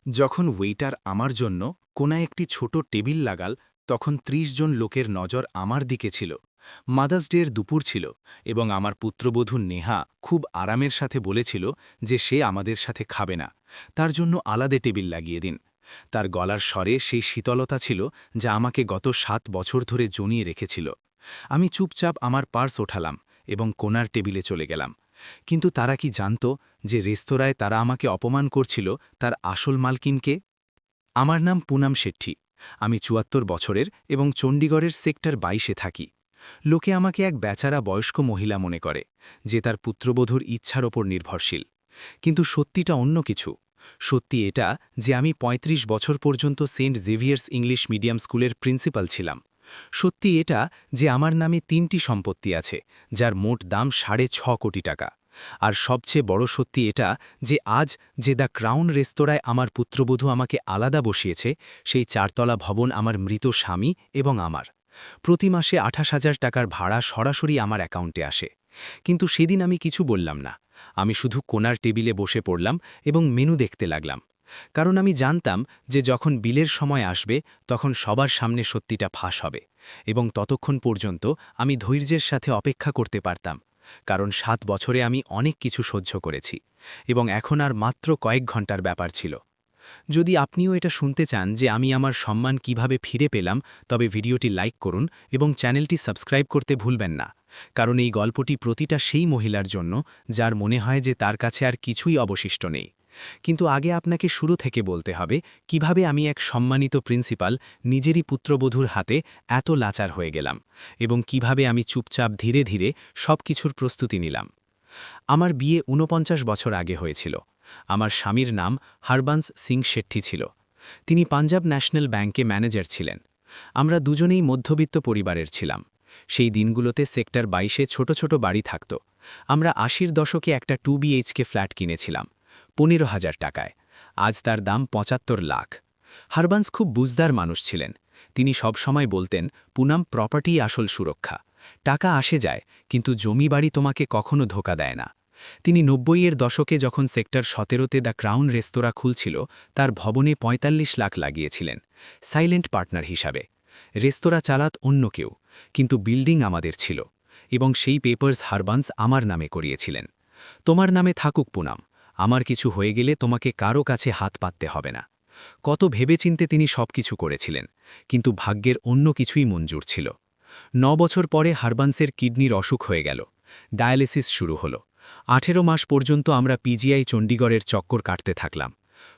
যখন ওয়েটার আমার জন্য কোনায় একটি ছোট টেবিল লাগাল তখন ৩০ জন লোকের নজর আমার দিকে ছিল। মাদার্স ডের দুপুর ছিল এবং আমার পুত্রবধূ নেহা খুব আরামের সাথে বলেছিল যে সে আমাদের সাথে খাবে না, তার জন্য আলাদা টেবিল লাগিয়ে দিন। তার গলার স্বরে সেই শীতলতা ছিল যা আমাকে গত ৭ বছর ধরে জনিয়ে রেখেছিল। আমি চুপচাপ আমার পার্স ওঠালাম এবং কোনার টেবিলে চলে গেলাম। কিন্তু তারা কি জানত যে রেস্তোরাঁয় তারা আমাকে অপমান করছিল তার আসল মালকিনকে? আমার নাম পুনাম শেট্টি। আমি ৭৪ বছরের এবং চণ্ডীগড়ের সেক্টর ২২-এ থাকি। লোকে আমাকে এক বেচারা বয়স্ক মহিলা মনে করে, যে তার পুত্রবধূর ইচ্ছার ওপর নির্ভরশীল। কিন্তু সত্যিটা অন্য কিছু। সত্যি এটা যে আমি ৩৫ বছর পর্যন্ত সেন্ট জেভিয়ার্স ইংলিশ মিডিয়াম স্কুলের প্রিন্সিপাল ছিলাম। সত্যি এটা যে আমার নামে ৩টি সম্পত্তি আছে, যার মোট দাম ৬.৫ কোটি টাকা। আর সবচেয়ে বড় সত্যি এটা যে আজ যে দ্য ক্রাউন রেস্তোরাঁয় আমার পুত্রবধূ আমাকে আলাদা বসিয়েছে, সেই ৪তলা ভবন আমার মৃত স্বামী এবং আমার। প্রতি মাসে ২৮,০০০ টাকার ভাড়া সরাসরি আমার অ্যাকাউন্টে আসে। কিন্তু সেদিন আমি কিছু বললাম না। আমি শুধু কোনার টেবিলে বসে পড়লাম এবং মেনু দেখতে লাগলাম। কারণ আমি জানতাম যে যখন বিলের সময় আসবে তখন সবার সামনে সত্যিটা ফাঁস হবে, এবং ততক্ষণ পর্যন্ত আমি ধৈর্যের সাথে অপেক্ষা করতে পারতাম। কারণ ৭ বছরে আমি অনেক কিছু সহ্য করেছি এবং এখন আর মাত্র কয়েক ঘন্টার ব্যাপার ছিল। যদি আপনিও এটা শুনতে চান যে আমি আমার সম্মান কিভাবে ফিরে পেলাম, তবে ভিডিওটি লাইক করুন এবং চ্যানেলটি সাবস্ক্রাইব করতে ভুলবেন না। কারণ এই গল্পটি প্রতিটা সেই মহিলার জন্য যার মনে হয় যে তার কাছে আর কিছুই অবশিষ্ট নেই। কিন্তু আগে আপনাকে শুরু থেকে বলতে হবে কিভাবে আমি এক সম্মানিত প্রিন্সিপাল নিজেরই পুত্রবধূর হাতে এত লাচার হয়ে গেলাম, এবং কিভাবে আমি চুপচাপ ধীরে ধীরে সব কিছুর প্রস্তুতি নিলাম। আমার বিয়ে ৪৯ বছর আগে হয়েছিল। আমার স্বামীর নাম হরবংশ সিং শেট্টি ছিল। তিনি পাঞ্জাব ন্যাশনাল ব্যাংকে ম্যানেজার ছিলেন। আমরা দুজনেই মধ্যবিত্ত পরিবারের ছিলাম। সেই দিনগুলোতে সেক্টর ২২-এ ছোট ছোট বাড়ি থাকত। আমরা ৮০-র দশকে একটা 2 বিএইচকে ফ্ল্যাট কিনেছিলাম ১৫,০০০ টাকায়। আজ তার দাম ৭৫ লাখ। হরবংশ খুব বুঝদার মানুষ ছিলেন। তিনি সব সময় বলতেন, পুনাম, প্রপার্টি আসল সুরক্ষা। টাকা আসে যায়, কিন্তু জমি বাড়ি তোমাকে কখনো ধোকা দেয় না। তিনি ৯০-এর দশকে যখন সেক্টর ১৭-তে দ্য ক্রাউন রেস্তোরাঁ খুলছিল, তার ভবনে ৪৫ লাখ লাগিয়েছিলেন সাইলেন্ট পার্টনার হিসাবে। রেস্তোরাঁ চালাত অন্য কেউ, কিন্তু বিল্ডিং আমাদের ছিল, এবং সেই পেপার্স হরবংশ আমার নামে করিয়েছিলেন। তোমার নামে থাকুক পুনাম, আমার কিছু হয়ে গেলে তোমাকে কারো কাছে হাত পাততে হবে না। কত ভেবেচিন্তে তিনি সবকিছু করেছিলেন, কিন্তু ভাগ্যের অন্য কিছুই মঞ্জুর ছিল। ৯ বছর পরে হরবংশের কিডনির অসুখ হয়ে গেল। ডায়ালিসিস শুরু হলো। ১৮ মাস পর্যন্ত আমরা পিজিআই চণ্ডীগড়ের চক্কর কাটতে থাকলাম।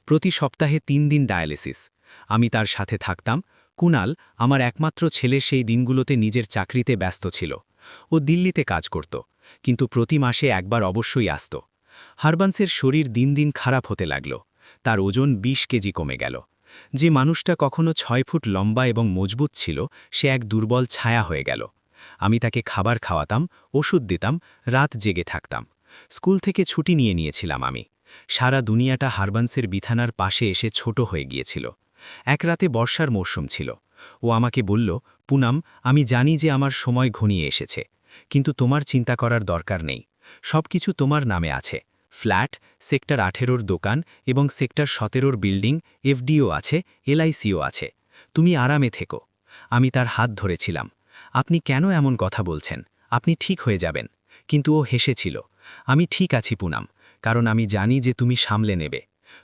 প্রতি সপ্তাহে ৩ দিন ডায়ালিসিস। আমি তার সাথে থাকতাম। কুনাল, আমার একমাত্র ছেলে, সেই দিনগুলোতে নিজের চাকরিতে ব্যস্ত ছিল। ও দিল্লিতে কাজ করত, কিন্তু প্রতি মাসে একবার অবশ্যই আসত। হরবংশের শরীর দিন দিন খারাপ হতে লাগল। তার ওজন ২০ কেজি কমে গেল। যে মানুষটা কখনো ৬ ফুট লম্বা এবং মজবুত ছিল, সে এক দুর্বল ছায়া হয়ে গেল। আমি তাকে খাবার খাওয়াতাম, ওষুধ দিতাম, রাত জেগে থাকতাম। স্কুল থেকে ছুটি নিয়েছিলাম আমি। সারা দুনিয়াটা হরবংশের বিছানার পাশে এসে ছোট হয়ে গিয়েছিল। এক রাতে বর্ষার মরশুম ছিল। ও আমাকে বলল, পুনাম, আমি জানি যে আমার সময় ঘনিয়ে এসেছে, কিন্তু তোমার চিন্তা করার দরকার নেই। সবকিছু তোমার নামে আছে। ফ্ল্যাট, সেক্টর ১৮-র দোকান এবং সেক্টর ১৭-র বিল্ডিং, এফডিও আছে, এলআইসিও আছে। তুমি আরামে থেকো। আমি তার হাত ধরেছিলাম। আপনি কেন এমন কথা বলছেন? আপনি ঠিক হয়ে যাবেন। কিন্তু ও হেসেছিল। আমি ঠিক আছি পুনাম, কারণ আমি জানি যে তুমি সামলে নেবে।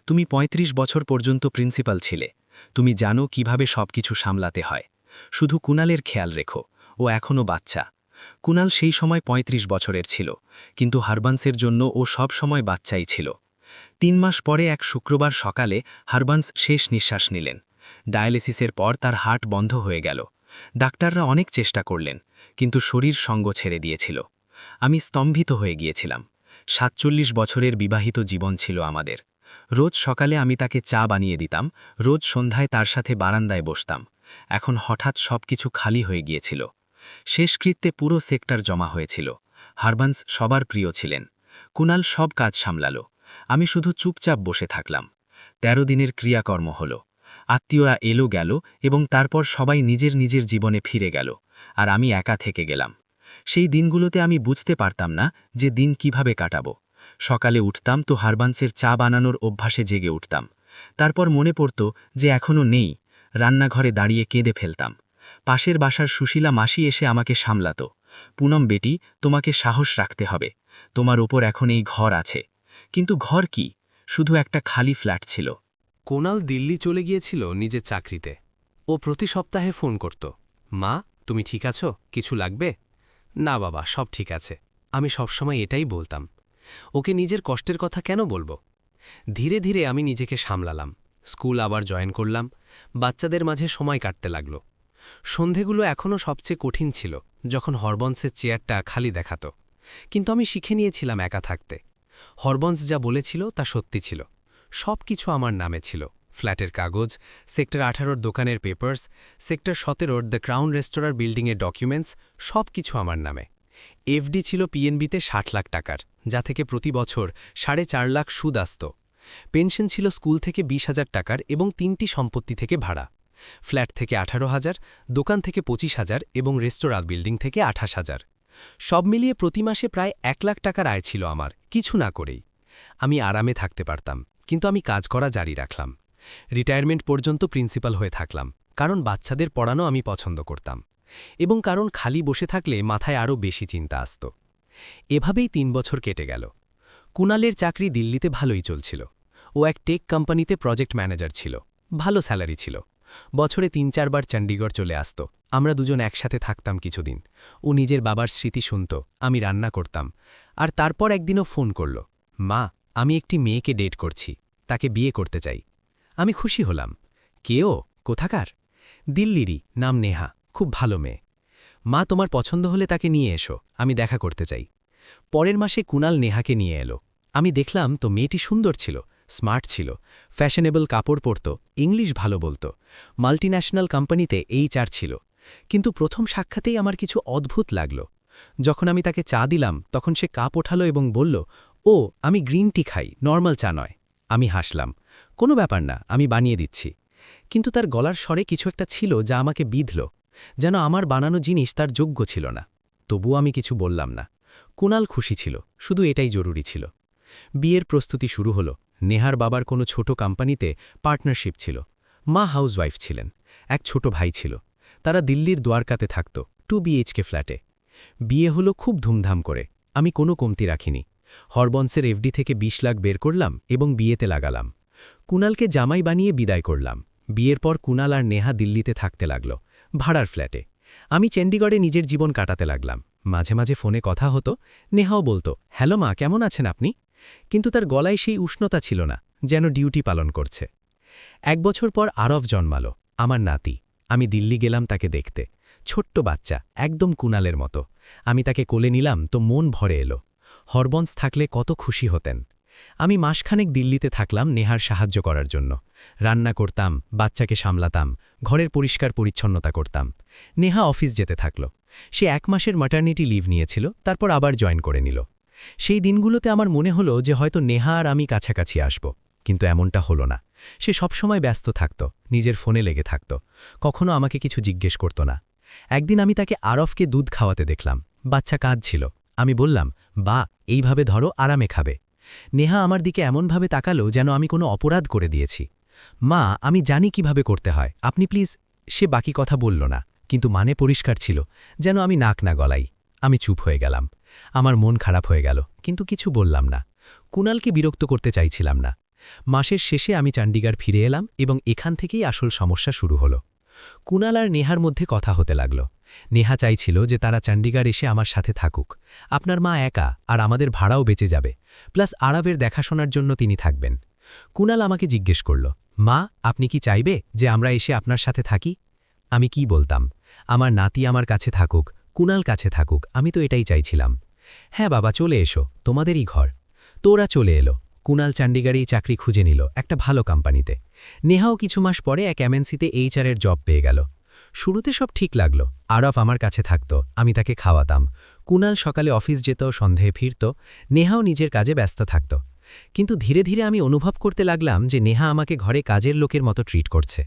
তুমি ৩৫ বছর পর্যন্ত প্রিন্সিপাল ছিলে। তুমি জানো কিভাবে সবকিছু সামলাতে হয়। শুধু কুনালের খেয়াল রেখো, ও এখনও বাচ্চা। কুনাল সেই সময় ৩৫ বছরের ছিল, কিন্তু হরবংশের জন্য ও সব সময় বাচ্চাই ছিল। ৩ মাস পরে এক শুক্রবার সকালে হরবংশ শেষ নিঃশ্বাস নিলেন। ডায়ালিসিসের পর তার হার্ট বন্ধ হয়ে গেল। ডাক্তাররা অনেক চেষ্টা করলেন, কিন্তু শরীর সঙ্গ ছেড়ে দিয়েছিল। আমি স্তম্ভিত হয়ে গিয়েছিলাম। ৪৭ বছরের বিবাহিত জীবন ছিল আমাদের। রোজ সকালে আমি তাকে চা বানিয়ে দিতাম, রোজ সন্ধ্যায় তার সাথে বারান্দায় বসতাম। এখন হঠাৎ সবকিছু খালি হয়ে গিয়েছিল। শেষকৃত্যে পুরো সেক্টর জমা হয়েছিল। হরবংশ সবার প্রিয় ছিলেন। কুনাল সব কাজ সামলাল। আমি শুধু চুপচাপ বসে থাকলাম। ১৩ দিনের ক্রিয়াকর্ম হল। আত্মীয়রা এলো গেল, এবং তারপর সবাই নিজের নিজের জীবনে ফিরে গেল, আর আমি একা থেকে গেলাম। সেই দিনগুলোতে আমি বুঝতে পারতাম না যে দিন কিভাবে কাটাবো। সকালে উঠতাম তো হরবংশের চা বানানোর অভ্যাসে জেগে উঠতাম। তারপর মনে পড়ত যে এখনও নেই। রান্নাঘরে দাঁড়িয়ে কেঁদে ফেলতাম। পাশের বাসার সুশীলা মাসি এসে আমাকে সামলাত। পুনম বেটি, তোমাকে সাহস রাখতে হবে। তোমার ওপর এখন এই ঘর আছে। কিন্তু ঘর কি? শুধু একটা খালি ফ্ল্যাট ছিল। কুণাল দিল্লি চলে গিয়েছিল নিজের চাকরিতে। ও প্রতি সপ্তাহে ফোন করত, মা তুমি ঠিক আছো, কিছু লাগবে? না বাবা, সব ঠিক আছে। আমি সবসময় এটাই বলতাম। ওকে নিজের কষ্টের কথা কেন বলবো? ধীরে ধীরে আমি নিজেকে সামলালাম, স্কুল আবার জয়েন করলাম, বাচ্চাদের মাঝে সময় কাটতে লাগল। সন্ধেগুলো এখনও সবচেয়ে কঠিন ছিল, যখন হরবন্সের চেয়ারটা খালি দেখাত। কিন্তু আমি শিখে নিয়েছিলাম একা থাকতে। হরবন্স যা বলেছিল তা সত্যি ছিল। সব কিছু আমার নামে ছিল, ফ্ল্যাটের কাগজ, সেক্টর 18-র দোকানের পেপার্স, সেক্টর 17-র দ্য ক্রাউন রেস্তোরাঁর বিল্ডিংয়ের ডকুমেন্টস, সব কিছু আমার নামে। এফডি ছিল পিএনবিতে 60 লাখ টাকার, যা থেকে প্রতি বছর 4.5 লাখ সুদ আসত। পেনশন ছিল স্কুল থেকে 20,000 টাকার এবং 3টি সম্পত্তি থেকে ভাড়া। ফ্ল্যাট থেকে 18,000, দোকান থেকে 25,000 এবং রেস্তোরাঁ বিল্ডিং থেকে 28,000। সব মিলিয়ে প্রতি মাসে প্রায় 1 লাখ টাকার আয় ছিল আমার, কিছু না করেই। আমি আরামে থাকতে পারতাম, কিন্তু আমি কাজ করা জারি রাখলাম। রিটায়ারমেন্ট পর্যন্ত প্রিন্সিপাল হয়ে থাকলাম, কারণ বাচ্চাদের পড়ানো আমি পছন্দ করতাম এবং কারণ খালি বসে থাকলে মাথায় আরও বেশি চিন্তা আসত। এভাবেই 3 বছর কেটে গেল। কুণালের চাকরি দিল্লিতে ভালোই চলছিল। ও এক টেক কোম্পানিতে প্রজেক্ট ম্যানেজার ছিল, ভালো স্যালারি ছিল। বছরে 3-4 বার চণ্ডীগড় চলে আসত, আমরা দুজন একসাথে থাকতাম কিছুদিন। ও নিজের বাবার স্মৃতি শুনত, আমি রান্না করতাম। আর তারপর একদিনও ফোন করল, মা আমি একটি মেয়েকে ডেট করছি, তাকে বিয়ে করতে চাই। আমি খুশি হলাম। কেও? কোথাকার? দিল্লিরই, নাম নেহা, খুব ভালো মেয়ে। মা তোমার পছন্দ হলে তাকে নিয়ে এসো, আমি দেখা করতে চাই। পরের মাসে কুণাল নেহাকে নিয়ে এলো। আমি দেখলাম তো মেয়েটি সুন্দর ছিল, স্মার্ট ছিল, ফ্যাশনেবল কাপড় পরত, ইংলিশ ভালো বলতো, মাল্টিন্যাশনাল কোম্পানিতে HR ছিল। কিন্তু প্রথম সাক্ষাতেই আমার কিছু অদ্ভুত লাগল। যখন আমি তাকে চা দিলাম তখন সে কাপ ওঠালো এবং বলল, ও আমি গ্রিন টি খাই, নর্মাল চা নয়। আমি হাসলাম, কোনো ব্যাপার না, আমি বানিয়ে দিচ্ছি। কিন্তু তার গলার স্বরে কিছু একটা ছিল যা আমাকে বিঁধল, যেন আমার বানানো জিনিস তার যোগ্য ছিল না। তবুও আমি কিছু বললাম না। কুণাল খুশি ছিল, শুধু এটাই জরুরি ছিল। বিয়ের প্রস্তুতি শুরু হলো। নেহার বাবার কোনো ছোট কোম্পানিতে পার্টনারশিপ ছিল। মা হাউসওয়াইফ ছিলেন, এক ছোট ভাই ছিল। তারা দিল্লির দ্বারকাতে থাকত, 2 BHK ফ্ল্যাটে। বিয়ে হলো খুব ধুমধাম করে, আমি কোনো কমতি রাখিনি। হরবন্সের এফডি থেকে 20 লাখ বের করলাম এবং বিয়েতে লাগালাম। কুণালকে জামাই বানিয়ে বিদায় করলাম। বিয়ের পর কুণাল আর নেহা দিল্লিতে থাকতে লাগল, ভাড়ার ফ্ল্যাটে। আমি চণ্ডীগড়ে নিজের জীবন কাটাতে লাগলাম। মাঝে মাঝে ফোনে কথা হতো, নেহাও বলতো, হ্যালো মা, কেমন আছেন আপনি? কিন্তু তার গলায় সেই উষ্ণতা ছিল না, যেন ডিউটি পালন করছে। 1 বছর পর আরব জন্মালো, আমার নাতি। আমি দিল্লি গেলাম তাকে দেখতে। ছোট্ট বাচ্চা, একদম কুণালের মতো। আমি তাকে কোলে নিলাম তো মন ভরে এলো। হরবন্স থাকলে কত খুশি হতেন। আমি মাসখানেক দিল্লিতে থাকলাম নেহার সাহায্য করার জন্য। রান্না করতাম, বাচ্চাকে সামলাতাম, ঘরের পরিষ্কার পরিচ্ছন্নতা করতাম। নেহা অফিস যেতে থাকল। সে 1 মাসের ম্যাটারনিটি লিভ নিয়েছিল, তারপর আবার জয়েন করে নিল। সেই দিনগুলোতে আমার মনে হলো যে হয়তো নেহা আর আমি কাছাকাছি আসব, কিন্তু এমনটা হলো না। সে সবসময় ব্যস্ত থাকত, নিজের ফোনে লেগে থাকত, কখনো আমাকে কিছু জিজ্ঞেস করত না। একদিন আমি তাকে আরফকে দুধ খাওয়াতে দেখলাম, বাচ্চা কাঁদছিল। আমি বললাম, বা এইভাবে ধরো, আরামে খাবে। নেহা আমার দিকে এমনভাবে তাকালো যেন আমি কোনো অপরাধ করে দিয়েছি। মা আমি জানি কিভাবে করতে হয়, আপনি প্লিজ। সে বাকি কথা বলল না, কিন্তু মানে পরিষ্কার ছিল, যেন আমি নাক না গলাই। আমি চুপ হয়ে গেলাম। আমার মন খারাপ হয়ে গেল, কিন্তু কিছু বললাম না। কুণালকে বিরক্ত করতে চাইছিলাম না। মাসের শেষে আমি চণ্ডীগড় ফিরে এলাম এবং এখান থেকেই আসল সমস্যা শুরু হলো। কুণাল আর নেহার মধ্যে কথা হতে লাগল। নেহা চাইছিল যে তারা চণ্ডীগড় এসে আমার সাথে থাকুক। আপনার মা একা, আর আমাদের ভাড়াও বেঁচে যাবে, প্লাস আরবের দেখাশোনার জন্য তিনি থাকবেন। কুণাল আমাকে জিজ্ঞেস করল, মা আপনি কি চাইবে যে আমরা এসে আপনার সাথে থাকি? আমি কি বলতাম? আমার নাতি আমার কাছে থাকুক, কুণাল কাছে থাকুক, আমি তো এটাই চাইছিলাম। হ্যাঁ বাবা, চলে এসো, তোমাদেরই ঘর। তোরা চলে এলো। কুণাল চণ্ডীগড়েই চাকরি খুঁজে নিল, একটা ভালো কোম্পানিতে। নেহাও কিছু মাস পরে এক MNCতে HR-এর জব পেয়ে গেল। শুরুতে সব ঠিক লাগলো। আরব আমার কাছে থাকত, আমি তাকে খাওয়াতাম। কুণাল সকালে অফিস যেত, সন্ধ্যায় ফিরত। নেহাও নিজের কাজে ব্যস্ত থাকত। কিন্তু ধীরে ধীরে আমি অনুভব করতে লাগলাম যে নেহা আমাকে ঘরে কাজের লোকের মতো ট্রিট করছে।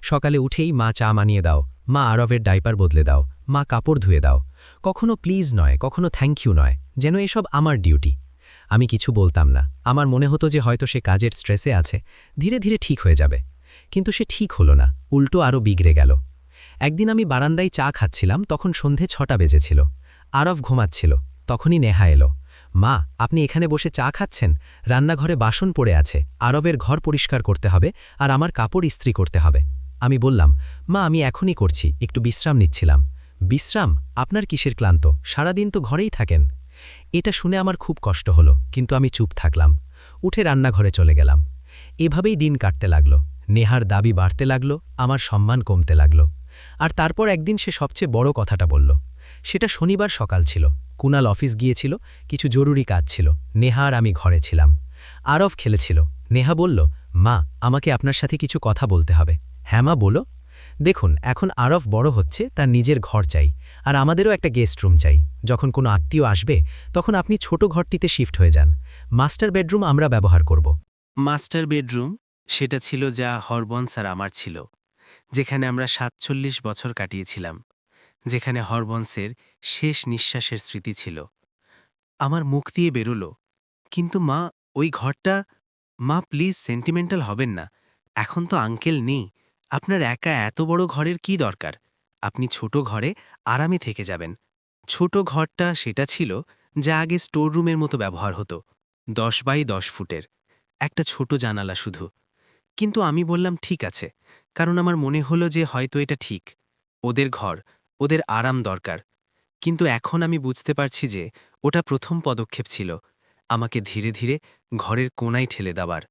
সকালে উঠেই মা চা মানিয়ে দাও, মা আরবের ডাইপার বদলে দাও, মা কাপড় ধুয়ে দাও। কখনো প্লিজ নয়, কখনো থ্যাংক ইউ নয়, যেন এসব আমার ডিউটি। আমি কিছু বলতাম না, আমার মনে হতো যে হয়তো সে কাজের স্ট্রেসে আছে, ধীরে ধীরে ঠিক হয়ে যাবে। কিন্তু সে ঠিক হলো না, উল্টো আরও বিগড়ে গেল। একদিন আমি বারান্দায় চা খাচ্ছিলাম, তখন সন্ধে 6টা বেজেছিল। আরফ ঘুমাচ্ছিল, তখনই নেহা এলো। মা, আপনি এখানে বসে চা খাচ্ছেন? রান্নাঘরে বাসন পড়ে আছে, আরবের ঘর পরিষ্কার করতে হবে, আর আমার কাপড় ইস্ত্রি করতে হবে। আমি বললাম, মা আমি এখনই করছি, একটু বিশ্রাম নিচ্ছিলাম। বিশ্রাম? আপনার কিসের ক্লান্ত? সারাদিন তো ঘরেই থাকেন। এটা শুনে আমার খুব কষ্ট হলো, কিন্তু আমি চুপ থাকলাম। উঠে রান্নাঘরে চলে গেলাম। এভাবেই দিন কাটতে লাগল। নেহার দাবি বাড়তে লাগল, আমার সম্মান কমতে লাগল। আর তারপর একদিন সে সবচেয়ে বড় কথাটা বলল। সেটা শনিবার সকাল ছিল। কুনাল অফিস গিয়েছিল, কিছু জরুরি কাজ ছিল। নেহা আর আমি ঘরে ছিলাম। আরফ খেলেছিল। নেহা বলল, মা আমাকে আপনার সাথে কিছু কথা বলতে হবে। হ্যাঁ মা, বলো। দেখুন, এখন আরফ বড় হচ্ছে, তার নিজের ঘর চাই, আর আমাদেরও একটা গেস্ট রুম চাই। যখন কোনো আত্মীয় আসবে, তখন আপনি ছোট ঘরটিতে শিফট হয়ে যান। মাস্টার বেডরুম আমরা ব্যবহার করব। মাস্টার বেডরুম, সেটা ছিল যা হরবন্স আর আমার ছিল, যেখানে আমরা ৪৭ বছর কাটিয়েছিলাম, যেখানে হরবন্সের শেষ নিঃশ্বাসের স্মৃতি ছিল। আমার মুখ দিয়ে বেরোল, কিন্তু মা, ওই ঘরটা। মা প্লিজ সেন্টিমেন্টাল হবেন না, এখন তো আঙ্কেল নেই, আপনার একা এত বড় ঘরের কি দরকার? আপনি ছোট ঘরে আরামে থেকে যাবেন। ছোট ঘরটা সেটা ছিল যা আগে স্টোর রুমের মতো ব্যবহার হতো, 10 বাই 10 ফুটের, একটা ছোট জানালা শুধু। কিন্তু আমি বললাম ঠিক আছে, কারণ আমার মনে হলো যে হয়তো এটা ঠিক, ওদের ঘর, ওদের আরাম দরকার। কিন্তু এখন আমি বুঝতে পারছি যে ওটা প্রথম পদক্ষেপ ছিল, আমাকে ধীরে ধীরে ঘরের কোণায় ঠেলে দেওয়ার।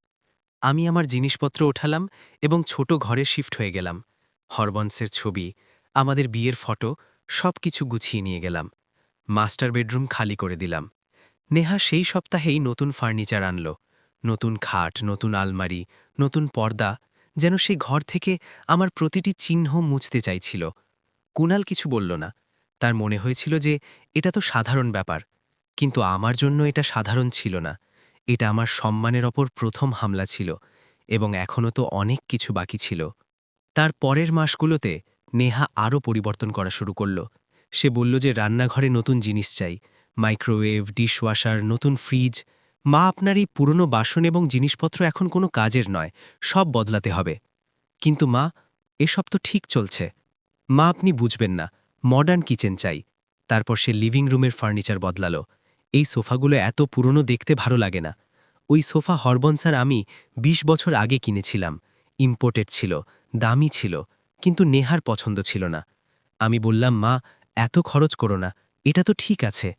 আমি আমার জিনিসপত্র ওঠালাম এবং ছোট ঘরে শিফট হয়ে গেলাম। হরবন্সের ছবি, আমাদের বিয়ের ফটো, সব কিছু গুছিয়ে নিয়ে গেলাম। মাস্টার বেডরুম খালি করে দিলাম। নেহা সেই সপ্তাহেই নতুন ফার্নিচার আনল, নতুন খাট, নতুন আলমারি, নতুন পর্দা, যেন সেই ঘর থেকে আমার প্রতিটি চিহ্ন মুছতে চাইছিল। কুনাল কিছু বলল না, তার মনে হয়েছিল যে এটা তো সাধারণ ব্যাপার। কিন্তু আমার জন্য এটা সাধারণ ছিল না, এটা আমার সম্মানের ওপর প্রথম হামলা ছিল, এবং এখনও তো অনেক কিছু বাকি ছিল। তার পরের মাসগুলোতে নেহা আরও পরিবর্তন করা শুরু করল। সে বলল যে রান্নাঘরে নতুন জিনিস চাই, মাইক্রোওয়েভ, ডিশওয়াশার, নতুন ফ্রিজ। মা, আপনার এই পুরনো বাসন এবং জিনিসপত্র এখন কোনো কাজের নয়, সব বদলাতে হবে। কিন্তু মা, এসব তো ঠিক চলছে। মা, আপনি বুঝবেন না, মডার্ন কিচেন চাই। তারপর সে লিভিং রুমের ফার্নিচার বদলালো। এই সোফাগুলো এত পুরনো, দেখতে ভালো লাগে না। ওই সোফা হরবন্স আর আমি ২০ বছর আগে কিনেছিলাম, ইম্পোর্টেড ছিল, দামি ছিল, কিন্তু নেহার পছন্দ ছিল না। আমি বললাম, মা এত খরচ করো না, এটা তো ঠিক আছে।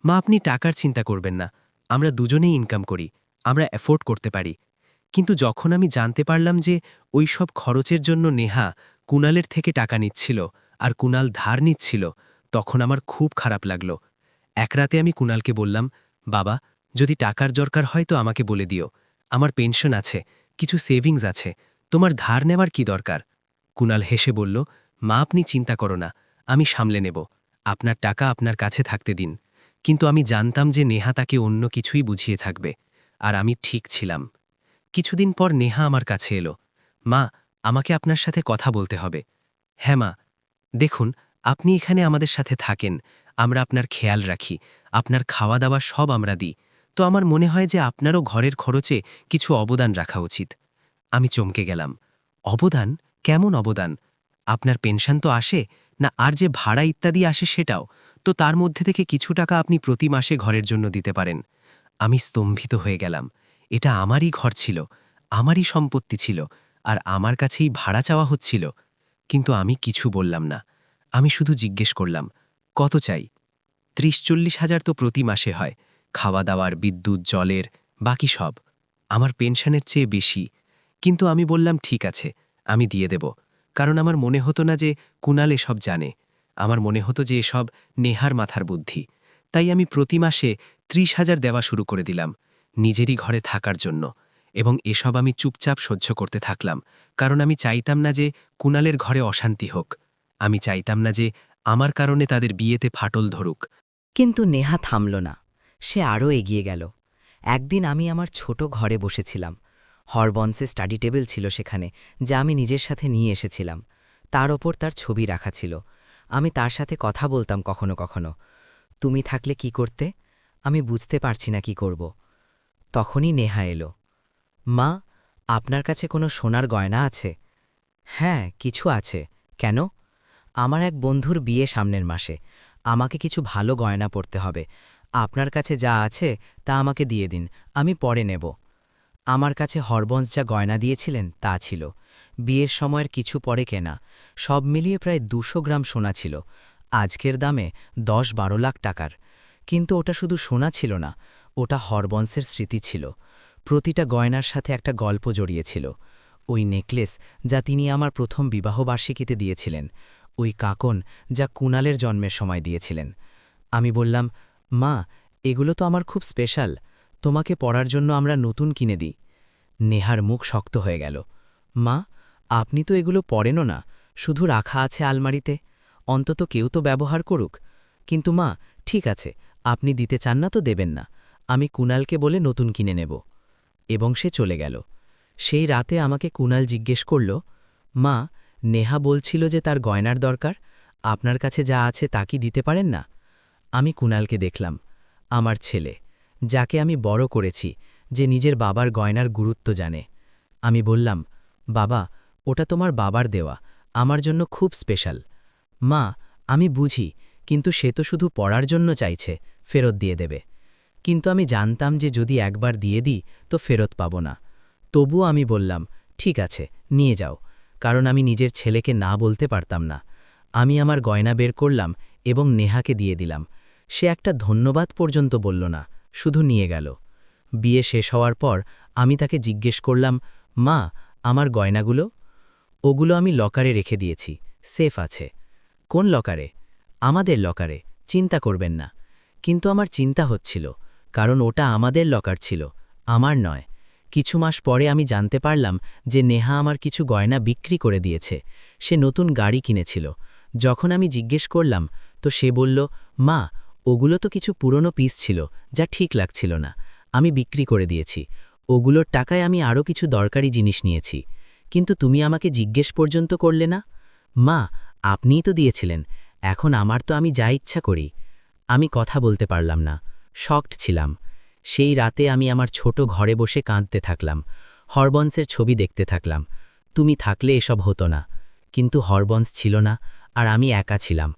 মা, আপনি টাকার চিন্তা করবেন না, আমরা দুজনেই ইনকাম করি, আমরা অ্যাফোর্ড করতে পারি। কিন্তু যখন আমি জানতে পারলাম যে ওই সব খরচের জন্য নেহা কুনালের থেকে টাকা নিচ্ছিল আর কুনাল ধার নিচ্ছিল, তখন আমার খুব খারাপ লাগলো। এক রাতে আমি কুনালকে বললাম, বাবা, যদি টাকার দরকার হয় তো আমাকে বলে দিও, আমার পেনশন আছে, কিছু সেভিংস আছে, তোমার ধার নেওয়ার কি দরকার? কুনাল হেসে বলল, মা আপনি চিন্তা করো না, আমি সামলে নেব, আপনার টাকা আপনার কাছে থাকতে দিন। কিন্তু আমি জানতাম যে নেহা তাকে অন্য কিছুই বুঝিয়ে থাকবে, আর আমি ঠিক ছিলাম। কিছুদিন পর নেহা আমার কাছে এলো, মা আমাকে আপনার সাথে কথা বলতে হবে। হ্যাঁ মা, দেখুন, আপনি এখানে আমাদের সাথে থাকেন, আমরা আপনার খেয়াল রাখি, আপনার খাওয়া দাওয়া সব আমরা দিই, তো আমার মনে হয় যে আপনারও ঘরের খরচে কিছু অবদান রাখা উচিত। আমি চমকে গেলাম, অবদান? কেমন অবদান? আপনার পেনশন তো আসে না, আর যে ভাড়া ইত্যাদি আসে সেটাও, তো তার মধ্যে থেকে কিছু টাকা আপনি প্রতি মাসে ঘরের জন্য দিতে পারেন। আমি স্তম্ভিত হয়ে গেলাম, এটা আমারই ঘর ছিল, আমারই সম্পত্তি ছিল, আর আমার কাছেই ভাড়া চাওয়া হচ্ছিল। কিন্তু আমি কিছু বললাম না, আমি শুধু জিজ্ঞেস করলাম, কত চাই? ৩০-৪০ হাজার তো প্রতি মাসে হয়, খাওয়া দাওয়ার, বিদ্যুৎ, জলের, বাকি সব। আমার পেনশনের চেয়ে বেশি। কিন্তু আমি বললাম ঠিক আছে, আমি দিয়ে দেব, কারণ আমার মনে হতো না যে কুনাল এসব জানে, আমার মনে হতো যে এসব নেহার মাথার বুদ্ধি। তাই আমি প্রতি মাসে ৩০,০০০ দেওয়া শুরু করে দিলাম, নিজেরই ঘরে থাকার জন্য। এবং এসব আমি চুপচাপ সহ্য করতে থাকলাম, কারণ আমি চাইতাম না যে কুনালের ঘরে অশান্তি হোক। আমি চাইতাম না যে আমার কারণে তাদের বিয়েতে ফাটল ধরুক। কিন্তু নেহা থামল না, সে আরও এগিয়ে গেল। একদিন আমি আমার ছোট ঘরে বসেছিলাম। হরবন্সে স্টাডি টেবিল ছিল সেখানে, যা আমি নিজের সাথে নিয়ে এসেছিলাম। তার ওপর তার ছবি রাখা ছিল। আমি তার সাথে কথা বলতাম কখনো কখনো। তুমি থাকলে কি করতে? আমি বুঝতে পারছি না কি করব। তখনই নেহা এলো। মা, আপনার কাছে কোনো সোনার গয়না আছে? হ্যাঁ, কিছু আছে। কেন? আমার এক বন্ধুর বিয়ে সামনের মাসে, আমাকে কিছু ভালো গয়না পরতে হবে। আপনার কাছে যা আছে তা আমাকে দিয়ে দিন, আমি পরে নেব। আমার কাছে হরবন্স যা গয়না দিয়েছিলেন তা ছিল, বিয়ের সময়ের কিছু পরে কেনা, সব মিলিয়ে প্রায় 200 গ্রাম সোনা ছিল, আজকের দামে 10-12 লাখ টাকার। কিন্তু ওটা শুধু সোনা ছিল না, ওটা হরবন্সের স্মৃতি ছিল। প্রতিটা গয়নার সাথে একটা গল্প জড়িয়েছিল। ওই নেকলেস যা তিনি আমার প্রথম বিবাহবার্ষিকীতে দিয়েছিলেন, ওই কাকন যা কুণালের জন্মের সময় দিয়েছিলেন। আমি বললাম, মা, এগুলো তো আমার খুব স্পেশাল, তোমাকে পরার জন্য আমরা নতুন কিনে দিই। নেহার মুখ শক্ত হয়ে গেল। মা, আপনি তো এগুলো পরেনও না, শুধু রাখা আছে আলমারিতে, অন্তত কেউ তো ব্যবহার করুক। কিন্তু মা, ঠিক আছে, আপনি দিতে চান না তো দেবেন না, আমি কুণালকে বলে নতুন কিনে নেব। এবং সে চলে গেল। সেই রাতে আমাকে কুণাল জিজ্ঞেস করল, মা, নেহা বলছিল যে তার গয়নার দরকার, আপনার কাছে যা আছে তা কি দিতে পারেন না? আমি কুণালকে দেখলাম, আমার ছেলে, যাকে আমি বড় করেছি, যে নিজের বাবার গয়নার গুরুত্ব জানে। আমি বললাম, বাবা, ওটা তোমার বাবার দেওয়া, আমার জন্য খুব স্পেশাল। মা, আমি বুঝি, কিন্তু সে তো শুধু পড়ার জন্য চাইছে, ফেরত দিয়ে দেবে। কিন্তু আমি জানতাম যে যদি একবার দিয়ে দিই তো ফেরত পাব না। তবুও আমি বললাম, ঠিক আছে, নিয়ে যাও, কারণ আমি নিজের ছেলেকে না বলতে পারতাম না। আমি আমার গয়না বের করলাম এবং নেহাকে দিয়ে দিলাম। সে একটা ধন্যবাদ পর্যন্ত বলল না, শুধু নিয়ে গেল। বিয়ে শেষ হওয়ার পর আমি তাকে জিজ্ঞেস করলাম, মা, আমার গয়নাগুলো? ওগুলো আমি লকারে রেখে দিয়েছি, সেফ আছে। কোন লকারে? আমাদের লকারে, চিন্তা করবেন না। কিন্তু আমার চিন্তা হচ্ছিল, কারণ ওটা আমাদের লকার ছিল, আমার নয়। কিছু মাস পরে আমি জানতে পারলাম যে নেহা আমার কিছু গয়না বিক্রি করে দিয়েছে, সে নতুন গাড়ি কিনেছিল। যখন আমি জিজ্ঞেস করলাম তো সে বলল, মা, ওগুলো তো কিছু পুরনো পিস ছিল, যা ঠিক লাগছিল না, আমি বিক্রি করে দিয়েছি। ওগুলোর টাকায় আমি আরও কিছু দরকারি জিনিস নিয়েছি। কিন্তু তুমি আমাকে জিজ্ঞেস পর্যন্ত করলে না। মা, আপনিই তো দিয়েছিলেন, এখন আমার তো আমি যা ইচ্ছা করি। আমি কথা বলতে পারলাম না, শকড ছিলাম। সেই রাতে আমি আমার ছোট ঘরে বসে কাঁদতে থাকলাম, হরবন্সের ছবি দেখতে থাকলাম। তুমি থাকলে এসব হতো না। কিন্তু হরবন্স ছিল না, আর আমি একা ছিলাম।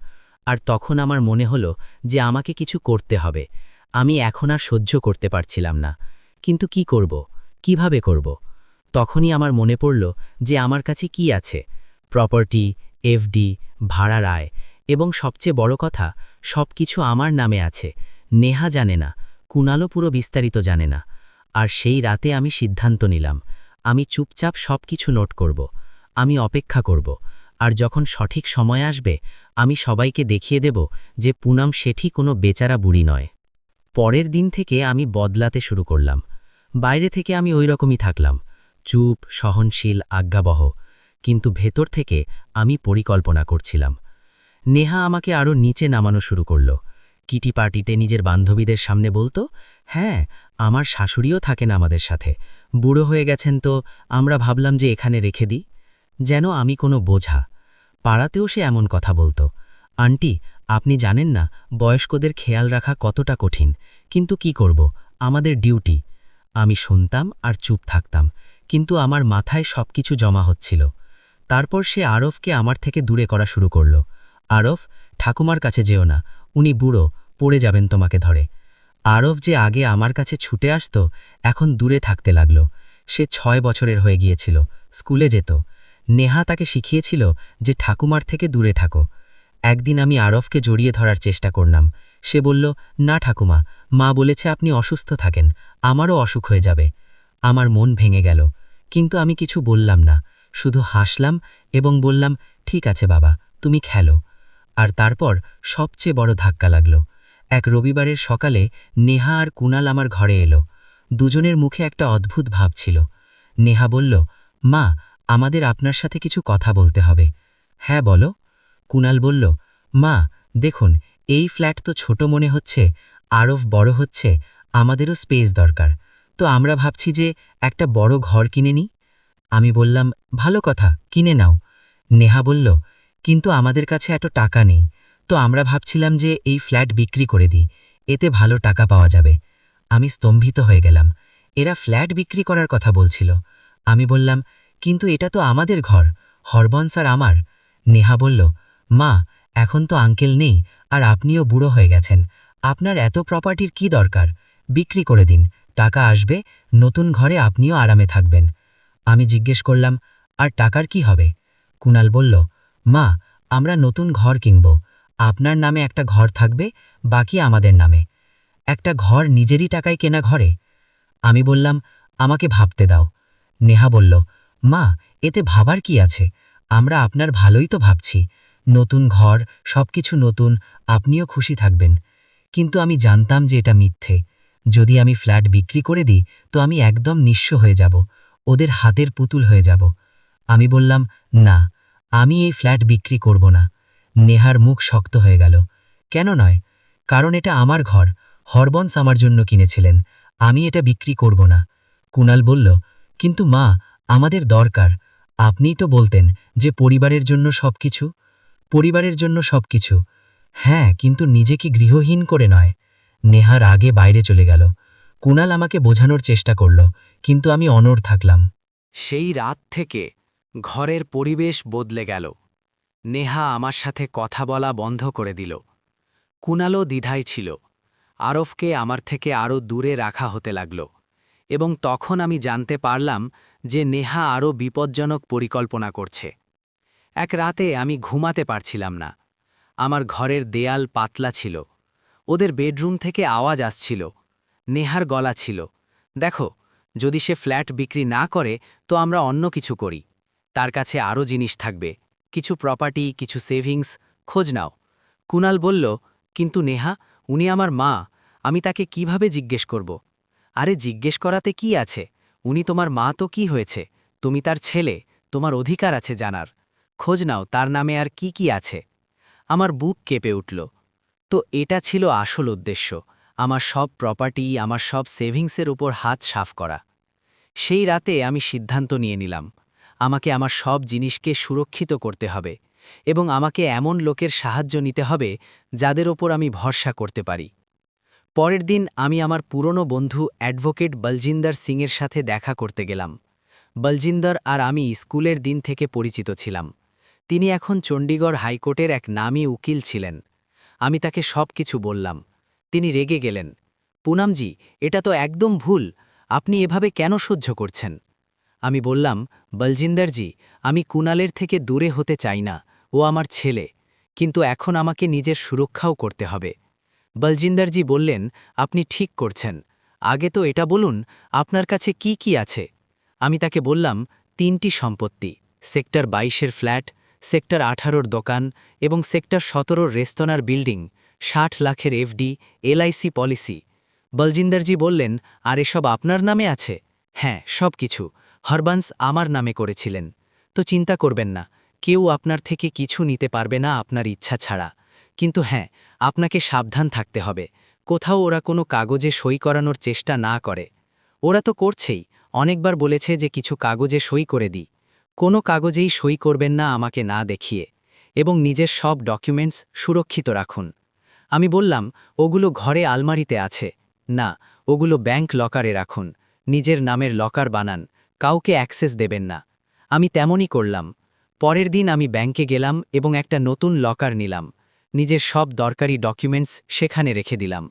আর তখন আমার মনে হলো যে আমাকে কিছু করতে হবে। আমি এখন আর সহ্য করতে পারছিলাম না। কিন্তু কি করব, কিভাবে করব? তখনই আমার মনে পড়ল যে আমার কাছে কি আছে, প্রপার্টি, এফডি, ভাড়ার আয়, এবং সবচেয়ে বড় কথা, সব কিছু আমার নামে আছে। নেহা জানে না, কুণালও পুরো বিস্তারিত জানে না। আর সেই রাতে আমি সিদ্ধান্ত নিলাম, আমি চুপচাপ সব কিছু নোট করব, আমি অপেক্ষা করব, আর যখন সঠিক সময় আসবে আমি সবাইকে দেখিয়ে দেব যে পুনাম শেঠি কোনো বেচারা বুড়ি নয়। পরের দিন থেকে আমি বদলাতে শুরু করলাম। বাইরে থেকে আমি ওই রকমই থাকলাম, চুপ, সহনশীল, আজ্ঞাবহ। কিন্তু ভেতর থেকে আমি পরিকল্পনা করছিলাম। নেহা আমাকে আরও নিচে নামানো শুরু করল। কিটি পার্টিতে নিজের বান্ধবীদের সামনে বলতো, হ্যাঁ, আমার শাশুড়িও থাকেন আমাদের সাথে, বুড়ো হয়ে গেছেন তো আমরা ভাবলাম যে এখানে রেখে দিই। যেন আমি কোনো বোঝা। পাড়াতেও সে এমন কথা বলতো, আন্টি, আপনি জানেন না বয়স্কদের খেয়াল রাখা কতটা কঠিন, কিন্তু কি করব, আমাদের ডিউটি। আমি শুনতাম আর চুপ থাকতাম, কিন্তু আমার মাথায় সবকিছু জমা হচ্ছিল। তারপর সে আরফকে আমার থেকে দূরে করা শুরু করল। আরফ, ঠাকুমার কাছে যেও না, উনি বুড়ো, পড়ে যাবেন তোমাকে ধরে। আরফ যে আগে আমার কাছে ছুটে আসত, এখন দূরে থাকতে লাগল। সে 6 বছরের হয়ে গিয়েছিল, স্কুলে যেত। নেহা তাকে শিখিয়েছিল যে ঠাকুমার থেকে দূরে থাকো। একদিন আমি আরফকে জড়িয়ে ধরার চেষ্টা করলাম। সে বলল, না ঠাকুমা, মা বলেছে আপনি অসুস্থ থাকেন, আমারও অসুখ হয়ে যাবে। আমার মন ভেঙে গেল, কিন্তু আমি কিছু বললাম না, শুধু হাসলাম এবং বললাম, ঠিক আছে বাবা, তুমি খেলো। আর তারপর সবচেয়ে বড় ধাক্কা লাগল। এক রবিবারের সকালে নেহা আর কুণাল আমার ঘরে এলো। দুজনের মুখে একটা অদ্ভুত ভাব ছিল। নেহা বলল, মা, আমাদের আপনার সাথে কিছু কথা বলতে হবে। হ্যাঁ, বলো। কুণাল বলল, মা, দেখুন, এই ফ্ল্যাট তো ছোট মনে হচ্ছে, আরফ বড় হচ্ছে, আমাদেরও স্পেস দরকার, তো আমরা ভাবছি যে একটা বড় ঘর কিনে নিই। আমি বললাম, ভালো কথা, কিনে নাও। নেহা বলল, কিন্তু আমাদের কাছে এত টাকা নেই, তো আমরা ভাবছিলাম যে এই ফ্ল্যাট বিক্রি করে দিই, এতে ভালো টাকা পাওয়া যাবে। আমি স্তম্ভিত হয়ে গেলাম। এরা ফ্ল্যাট বিক্রি করার কথা বলছিল। আমি বললাম, কিন্তু এটা তো আমাদের ঘর, হরবন্স আর আমার। নেহা বলল, মা, এখন তো আঙ্কেল নেই, আর আপনিও বুড়ো হয়ে গেছেন। আপনার এত প্রপার্টির কি দরকার? বিক্রি করে দিন, টাকা আসবে, নতুন ঘরে আপনিও আরামে থাকবেন। আমি জিজ্ঞেস করলাম, আর টাকার কি হবে? কুনাল বলল, মা, আমরা নতুন ঘর কিনব। আপনার নামে একটা ঘর থাকবে, বাকি আমাদের নামে। একটা ঘর নিজেরই টাকায় কেনা ঘরে? আমি বললাম, আমাকে ভাবতে দাও। নেহা বলল, মা, এতে ভাবার কি আছে? আমরা আপনার ভালোই তো ভাবছি। নতুন ঘর, সবকিছু নতুন, আপনিও খুশি থাকবেন। কিন্তু আমি জানতাম যে এটা মিথ্যে। যদি আমি ফ্ল্যাট বিক্রি করে দিই তো আমি একদম নিঃস্ব হয়ে যাব, ওদের হাতের পুতুল হয়ে যাব। আমি বললাম, না, আমি এই ফ্ল্যাট বিক্রি করব না। নেহার মুখ শক্ত হয়ে গেল। কেন নয়? কারণ এটা আমার ঘর, হরবন্স আমার জন্য কিনেছিলেন, আমি এটা বিক্রি করব না। কুনাল বলল, কিন্তু মা, আমাদের দরকার। আপনিই তো বলতেন যে পরিবারের জন্য সবকিছু। পরিবারের জন্য সবকিছু, হ্যাঁ, কিন্তু নিজেকে গৃহহীন করে নয়। নেহার আগে বাইরে চলে গেল। কুনাল আমাকে বোঝানোর চেষ্টা করল, কিন্তু আমি অনড় থাকলাম। সেই রাত থেকে ঘরের পরিবেশ বদলে গেল। নেহা আমার সাথে কথা বলা বন্ধ করে দিল। কুনালও দ্বিধায় ছিল। আরফকে আমার থেকে আরও দূরে রাখা হতে লাগল। এবং তখন আমি জানতে পারলাম যে নেহা আরও বিপজ্জনক পরিকল্পনা করছে। এক রাতে আমি ঘুমাতে পারছিলাম না। আমার ঘরের দেয়াল পাতলা ছিল। ওদের বেডরুম থেকে আওয়াজ আসছিল। নেহার গলা ছিল, দেখো, যদি সে ফ্ল্যাট বিক্রি না করে তো আমরা অন্য কিছু করি। তার কাছে আরও জিনিস থাকবে, কিছু প্রপার্টি, কিছু সেভিংস, খোঁজ নাও। কুনাল বলল, কিন্তু নেহা, উনি আমার মা, আমি তাকে কিভাবে জিজ্ঞেস করব? আরে জিজ্ঞেস করাতে কি আছে? উনি তোমার মা তো কি হয়েছে? তুমি তার ছেলে, তোমার অধিকার আছে জানার। খোঁজ নাও তার নামে আর কি কি আছে। আমার বুক কেঁপে উঠল। তো এটা ছিল আসল উদ্দেশ্য, আমার সব প্রপার্টি, আমার সব সেভিংসের উপর হাত সাফ করা। সেই রাতে আমি সিদ্ধান্ত নিয়ে নিলাম, আমাকে আমার সব জিনিসকে সুরক্ষিত করতে হবে এবং আমাকে এমন লোকের সাহায্য নিতে হবে যাদের ওপর আমি ভরসা করতে পারি। পরের দিন আমি আমার পুরনো বন্ধু অ্যাডভোকেট বলজিন্দর সিংয়ের সাথে দেখা করতে গেলাম। বলজিন্দর আর আমি স্কুলের দিন থেকে পরিচিত ছিলাম। তিনি এখন চণ্ডীগড় হাইকোর্টের এক নামী উকিল ছিলেন। আমি তাকে সব কিছু বললাম। তিনি রেগে গেলেন। পুনামজি, এটা তো একদম ভুল, আপনি এভাবে কেন সহ্য করছেন? আমি বললাম, বলজিন্দরজি, আমি কুনালের থেকে দূরে হতে চাই না, ও আমার ছেলে, কিন্তু এখন আমাকে নিজের সুরক্ষাও করতে হবে। বলজিন্দরজি বললেন, আপনি ঠিক করছেন, আগে তো এটা বলুন, আপনার কাছে কি কি আছে? আমি তাকে বললাম, 3টি সম্পত্তি, সেক্টর 22-এর ফ্ল্যাট, সেক্টর 18-র দোকান এবং সেক্টর 17-র রেস্তোরাঁর বিল্ডিং, 60 লাখের এফডি, এলআইসি পলিসি। বলজিন্দরজি বললেন, আর এসব আপনার নামে আছে? হ্যাঁ, সব কিছু হরবন্স আমার নামে করেছিলেন। তো চিন্তা করবেন না, কেউ আপনার থেকে কিছু নিতে পারবে না আপনার ইচ্ছা ছাড়া। কিন্তু হ্যাঁ, আপনাকে সাবধান থাকতে হবে, কোথাও ওরা কোনো কাগজে সই করানোর চেষ্টা না করে। ওরা তো করছেই, অনেকবার বলেছে যে কিছু কাগজে সই করে দিই। কোনো কাগজেই সই করবেন না আমাকে না দেখিয়ে, এবং নিজের সব ডকুমেন্টস সুরক্ষিত রাখুন। আমি বললাম, ওগুলো ঘরে আলমারিতে আছে। না, ওগুলো ব্যাংক লকারে রাখুন, নিজের নামের লকার বানান, কাউকে অ্যাক্সেস দেবেন না। আমি তেমনই করলাম। পরের দিন আমি ব্যাংকে গেলাম এবং একটা নতুন লকার নিলাম। নিজের সব দরকারি ডকুমেন্টস সেখানে রেখে দিলাম,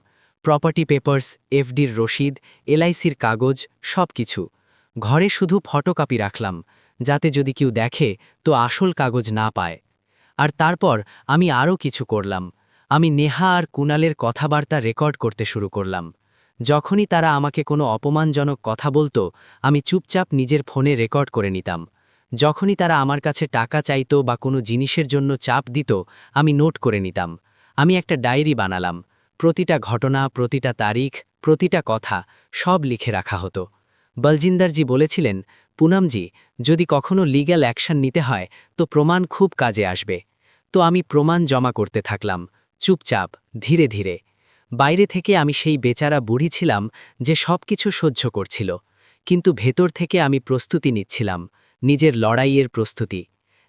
প্রপার্টি পেপার্স, এফডির রসিদ, এলআইসির কাগজ, সব কিছু। ঘরে শুধু ফটোকপি রাখলাম, যাতে যদি কেউ দেখে তো আসল কাগজ না পায়। আর তারপর আমি আরও কিছু করলাম। আমি নেহা আর কুনালের কথাবার্তা রেকর্ড করতে শুরু করলাম। যখনই তারা আমাকে কোনো অপমানজনক কথা বলতো, আমি চুপচাপ নিজের ফোনে রেকর্ড করে নিতাম। যখনই তারা আমার কাছে টাকা চাইতো বা কোনো জিনিসের জন্য চাপ দিত, আমি নোট করে নিতাম। আমি একটা ডায়েরি বানালাম, প্রতিটা ঘটনা, প্রতিটা তারিখ, প্রতিটা কথা সব লিখে রাখা হতো। বলজিন্দরজি বলেছিলেন, পুনামজি, যদি কখনো লিগ্যাল অ্যাকশন নিতে হয় তো প্রমাণ খুব কাজে আসবে। তো আমি প্রমাণ জমা করতে থাকলাম, চুপচাপ, ধীরে ধীরে। বাইরে থেকে আমি সেই বেচারা বুড়ি ছিলাম যে সব কিছু সহ্য করছিল, কিন্তু ভেতর থেকে আমি প্রস্তুতি নিচ্ছিলাম, নিজের লড়াইয়ের প্রস্তুতি।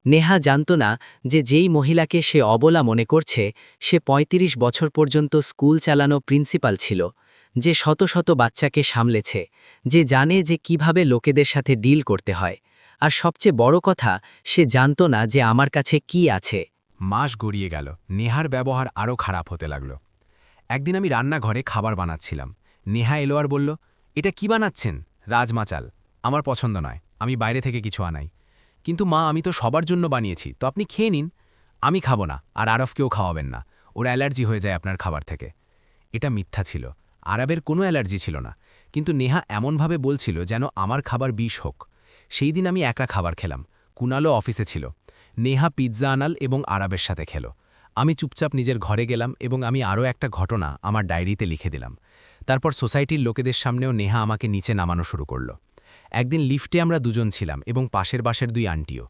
নেহা জানত না যে যেই মহিলাকে সে অবলা মনে করছে সে ৩৫ বছর পর্যন্ত স্কুল চালানো প্রিন্সিপাল ছিল, যে শত শত বাচ্চাকে সামলেছে, যে জানে যে কিভাবে লোকেদের সাথে ডিল করতে হয়। আর সবচেয়ে বড় কথা, সে জানত না যে আমার কাছে কি আছে। মাস গড়িয়ে গেল, নেহার ব্যবহার আরও খারাপ হতে লাগল। একদিন আমি রান্নাঘরে খাবার বানাচ্ছিলাম। নেহা এলো আর বলল, এটা কি বানাচ্ছেন? রাজমা চাল। আমার পছন্দ নয়, আমি বাইরে থেকে কিছু আনাই। কিন্তু মা, আমি তো সবার জন্য বানিয়েছি, তো আপনি খেয়ে নিন। আমি খাবো না, আর আরফকেও খাওয়াবেন না, ওর অ্যালার্জি হয়ে যায় আপনার খাবার থেকে। এটা মিথ্যা ছিল, আরবের কোনো অ্যালার্জি ছিল না, কিন্তু নেহা এমনভাবে বলছিল যেন আমার খাবার বিষ হোক। সেই দিন আমি একা খাবার খেলাম, কুনালও অফিসে ছিল। নেহা পিৎজা আনাল এবং আরবের সাথে খেল। আমি চুপচাপ নিজের ঘরে গেলাম এবং আমি আরও একটা ঘটনা আমার ডায়েরিতে লিখে দিলাম। তারপর সোসাইটির লোকেদের সামনেও নেহা আমাকে নিচে নামানো শুরু করল। একদিন লিফটে আমরা দুজন ছিলাম এবং পাশের বাসের 2 আন্টিও।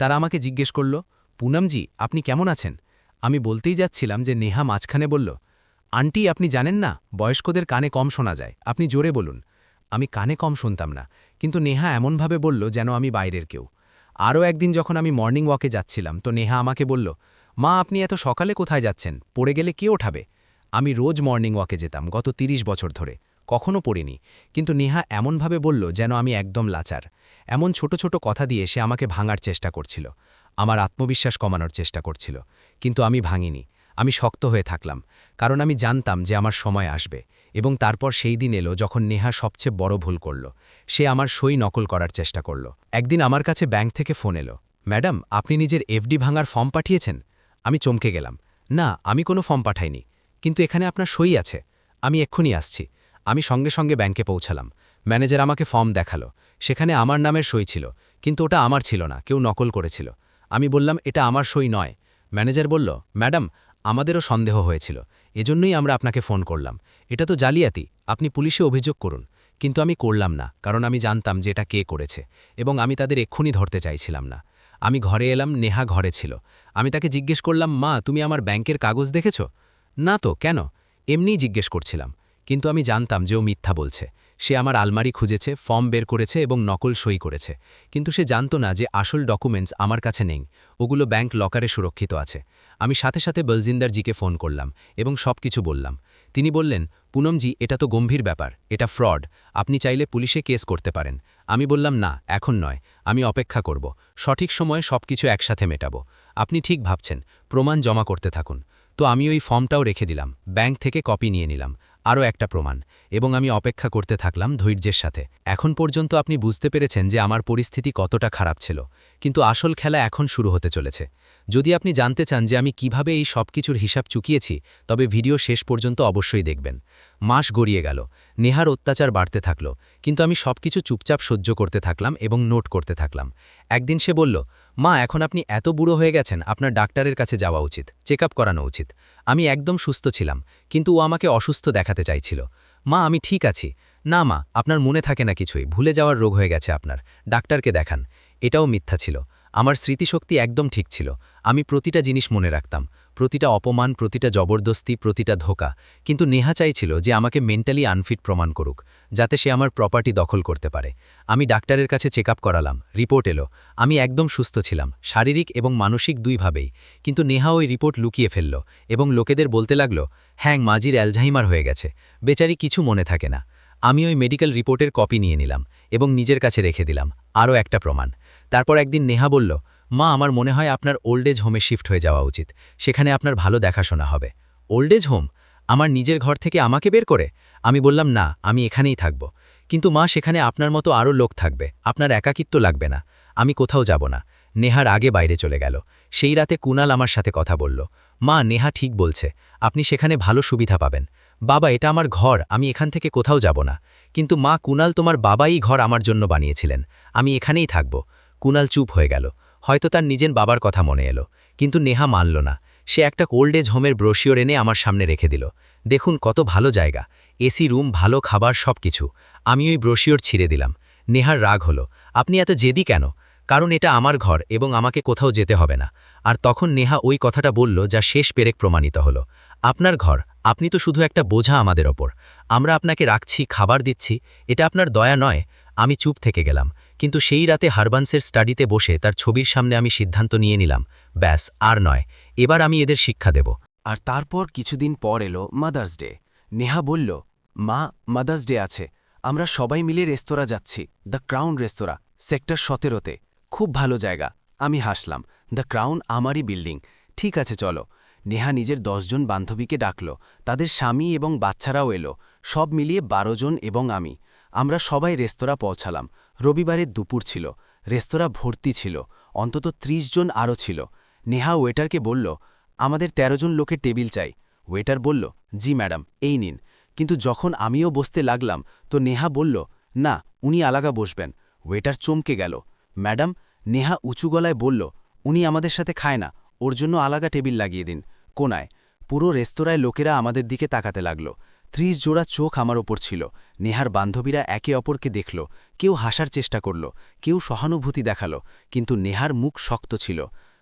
তারা আমাকে জিজ্ঞেস করল, পুনমজি, আপনি কেমন আছেন? আমি বলতেই যাচ্ছিলাম যে নেহা মাঝখানে বলল, আন্টি, আপনি জানেন না, বয়স্কদের কানে কম শোনা যায়, আপনি জোরে বলুন। আমি কানে কম শুনতাম না, কিন্তু নেহা এমনভাবে বলল যেন আমি বাইরের কেউ। আরও একদিন যখন আমি মর্নিং ওয়াকে যাচ্ছিলাম, তো নেহা আমাকে বলল, মা, আপনি এত সকালে কোথায় যাচ্ছেন? পড়ে গেলে কে ওঠাবে? আমি রোজ মর্নিং ওয়াকে যেতাম গত 30 বছর ধরে, কখনো পড়িনি। কিন্তু নেহা এমনভাবে বলল যেন আমি একদম লাচার। এমন ছোট ছোট কথা দিয়ে সে আমাকে ভাঙার চেষ্টা করছিল, আমার আত্মবিশ্বাস কমানোর চেষ্টা করছিল। কিন্তু আমি ভাঙিনি, আমি শক্ত হয়ে থাকলাম, কারণ আমি জানতাম যে আমার সময় আসবে। এবং তারপর সেই দিন এলো যখন নেহা সবচেয়ে বড় ভুল করল। সে আমার সই নকল করার চেষ্টা করল। একদিন আমার কাছে ব্যাংক থেকে ফোন এলো, ম্যাডাম, আপনি নিজের এফডি ভাঙার ফর্ম পাঠিয়েছেন? আমি চমকে গেলাম। না, আমি কোনো ফর্ম পাঠাইনি, কিন্তু এখানে আপনার সই আছে। আমি এক্ষুনি আসছি। আমি সঙ্গে সঙ্গে ব্যাংকে পৌঁছালাম। ম্যানেজার আমাকে ফর্ম দেখালো, সেখানে আমার নামের সই ছিল, কিন্তু ওটা আমার ছিল না, কেউ নকল করেছিল। আমি বললাম, এটা আমার সই নয়। ম্যানেজার বলল, ম্যাডাম, আমাদেরও সন্দেহ হয়েছিল, এজন্যই আমরা আপনাকে ফোন করলাম। এটা তো জালিয়াতি, আপনি পুলিশে অভিযোগ করুন। কিন্তু আমি করলাম না, কারণ আমি জানতাম যে এটা কে করেছে, এবং আমি তাদের এক্ষুনি ধরতে চাইছিলাম না। আমি ঘরে এলাম, নেহা ঘরে ছিল। আমি তাকে জিজ্ঞেস করলাম, মা, তুমি আমার ব্যাংকের কাগজ দেখেছ? না তো, কেন? এমনিই জিজ্ঞেস করছিলাম। কিন্তু আমি জানতাম যে ও মিথ্যা বলছে। সে আমার আলমারি খুঁজেছে, ফর্ম বের করেছে এবং নকল সই করেছে। কিন্তু সে জানত না যে আসল ডকুমেন্টস আমার কাছে নেই, ওগুলো ব্যাংক লকারে সুরক্ষিত আছে। আমি সাথে সাথে বলজিন্দার জিকে ফোন করলাম এবং সব কিছু বললাম। তিনি বললেন, পুনমজি, এটা তো গম্ভীর ব্যাপার, এটা ফ্রড, আপনি চাইলে পুলিশে কেস করতে পারেন। আমি বললাম, না, এখন নয়, আমি অপেক্ষা করব, সঠিক সময়ে সব কিছু একসাথে মেটাবো। আপনি ঠিক ভাবছেন, প্রমাণ জমা করতে থাকুন। তো আমি ওই ফর্মটাও রেখে দিলাম, ব্যাংক থেকে কপি নিয়ে নিলাম, আরও একটা প্রমাণ। এবং আমি অপেক্ষা করতে থাকলাম ধৈর্যের সাথে। এখন পর্যন্ত আপনি বুঝতে পেরেছেন যে আমার পরিস্থিতি কতটা খারাপ ছিল, কিন্তু আসল খেলা এখন শুরু হতে চলেছে। যদি আপনি জানতে চান যে আমি কিভাবে এই সব কিছুর হিসাব চুকিয়েছি, তবে ভিডিও শেষ পর্যন্ত অবশ্যই দেখবেন। মাস গড়িয়ে গেল, নেহার অত্যাচার বাড়তে থাকল, কিন্তু আমি সবকিছু চুপচাপ সহ্য করতে থাকলাম এবং নোট করতে থাকলাম। একদিন সে বলল, মা, এখন আপনি এত বুড়ো হয়ে গেছেন, আপনার ডাক্তারের কাছে যাওয়া উচিত, চেক আপ করানো উচিত। আমি একদম সুস্থ ছিলাম, কিন্তু ও আমাকে অসুস্থ দেখাতে চাইছিল। মা, আমি ঠিক আছি। না মা, আপনার মনে থাকে না কিছুই, ভুলে যাওয়ার রোগ হয়ে গেছে আপনার, ডাক্তারকে দেখান। এটাও মিথ্যা ছিল। আমার স্মৃতিশক্তি একদম ঠিক ছিল, আমি প্রতিটা জিনিস মনে রাখতাম, প্রতিটা অপমান, প্রতিটা জবরদস্তি, প্রতিটা ধোঁকা। কিন্তু নেহা চাইছিল যে আমাকে মেন্টালি আনফিট প্রমাণ করুক, যাতে সে আমার প্রপার্টি দখল করতে পারে। আমি ডাক্তারের কাছে চেক আপ করালাম, রিপোর্ট এলো, আমি একদম সুস্থ ছিলাম, শারীরিক এবং মানসিক দুইভাবেই। কিন্তু নেহা ওই রিপোর্ট লুকিয়ে ফেলল এবং লোকেদের বলতে লাগলো, হ্যাঁ, মাজির অ্যালঝাইমার হয়ে গেছে, বেচারি কিছু মনে থাকে না। আমি ওই মেডিকেল রিপোর্টের কপি নিয়ে নিলাম এবং নিজের কাছে রেখে দিলাম, আরও একটা প্রমাণ। তারপর একদিন নেহা বলল, মা, আমার মনে হয় আপনার ওল্ড এজ হোমে শিফট হয়ে যাওয়া উচিত, সেখানে আপনার ভালো দেখাশোনা হবে। Old age home? আমার নিজের ঘর থেকে আমাকে বের করে? আমি বললাম, না, আমি এখানেই থাকব। কিন্তু মা, সেখানে আপনার মতো আরও লোক থাকবে, আপনার একাকিত্ব লাগবে না। আমি কোথাও যাব না। নেহার আগে বাইরে চলে গেল। সেই রাতে কুনাল আমার সাথে কথা বলল, মা, নেহা ঠিক বলছে, আপনি সেখানে ভালো সুবিধা পাবেন। বাবা, এটা আমার ঘর, আমি এখান থেকে কোথাও যাব না। কিন্তু মা, কুনাল, তোমার বাবাই ঘর আমার জন্য বানিয়েছিলেন, আমি এখানেই থাকব। কুনাল চুপ হয়ে গেল, হয়তো তার নিজের বাবার কথা মনে এলো। কিন্তু নেহা মানল না। সে একটা ওল্ড এজ হোমের ব্রোশিওর এনে আমার সামনে রেখে দিল। দেখুন কত ভালো জায়গা, এসি রুম, ভালো খাবার, সব কিছু। আমি ওই ব্রোশিওর ছিঁড়ে দিলাম। নেহার রাগ হলো, আপনি এত জেদি কেন? কারণ এটা আমার ঘর এবং আমাকে কোথাও যেতে হবে না। আর তখন নেহা ওই কথাটা বলল যা শেষ পেরেক প্রমাণিত হলো, আপনার ঘর, আপনি তো শুধু একটা বোঝা আমাদের ওপর। আমরা আপনাকে রাখছি, খাবার দিচ্ছি, এটা আপনার দয়া নয়। আমি চুপ থেকে গেলাম। কিন্তু সেই রাতে হারবান্সের স্টাডিতে বসে তার ছবির সামনে আমি সিদ্ধান্ত নিয়ে নিলাম, ব্যাস, আর নয়, এবার আমি এদের শিক্ষা দেব। আর তারপর কিছুদিন পর এলো মাদার্স ডে। নেহা বলল, মা, মাদার্স ডে আছে, আমরা সবাই মিলে রেস্তোরাঁ যাচ্ছি, দ্য ক্রাউন রেস্তোরাঁ, সেক্টর 17তে। খুব ভালো জায়গা। আমি হাসলাম। দ্য ক্রাউন আমারই বিল্ডিং। ঠিক আছে চলো। নেহা নিজের 10 জন বান্ধবীকে ডাকল, তাদের স্বামী এবং বাচ্চারাও এলো, সব মিলিয়ে 12 জন এবং আমি। আমরা সবাই রেস্তোরাঁ পৌঁছালাম। রবিবারের দুপুর ছিল, রেস্তোরাঁ ভর্তি ছিল, অন্তত 30 জন আরও ছিল। নেহা ওয়েটারকে বলল, আমাদের 13 জন লোকের টেবিল চাই। ওয়েটার বলল, জি ম্যাডাম, এই নিন। কিন্তু যখন আমিও বসতে লাগলাম তো নেহা বলল, না, উনি আলাদা বসবেন। ওয়েটার চমকে গেল। ম্যাডাম, নেহা উঁচু গলায় বলল, উনি আমাদের সাথে খায় না, ওর জন্য আলাদা টেবিল লাগিয়ে দিন কোনায়। পুরো রেস্তোরাঁয় লোকেরা আমাদের দিকে তাকাতে লাগল। 30 জোড়া চোখ আমার ওপর ছিল। নেহার বান্ধবীরা একে অপরকে দেখল, কেউ হাসার চেষ্টা করল, কেউ সহানুভূতি দেখালো, কিন্তু নেহার মুখ শক্ত ছিল।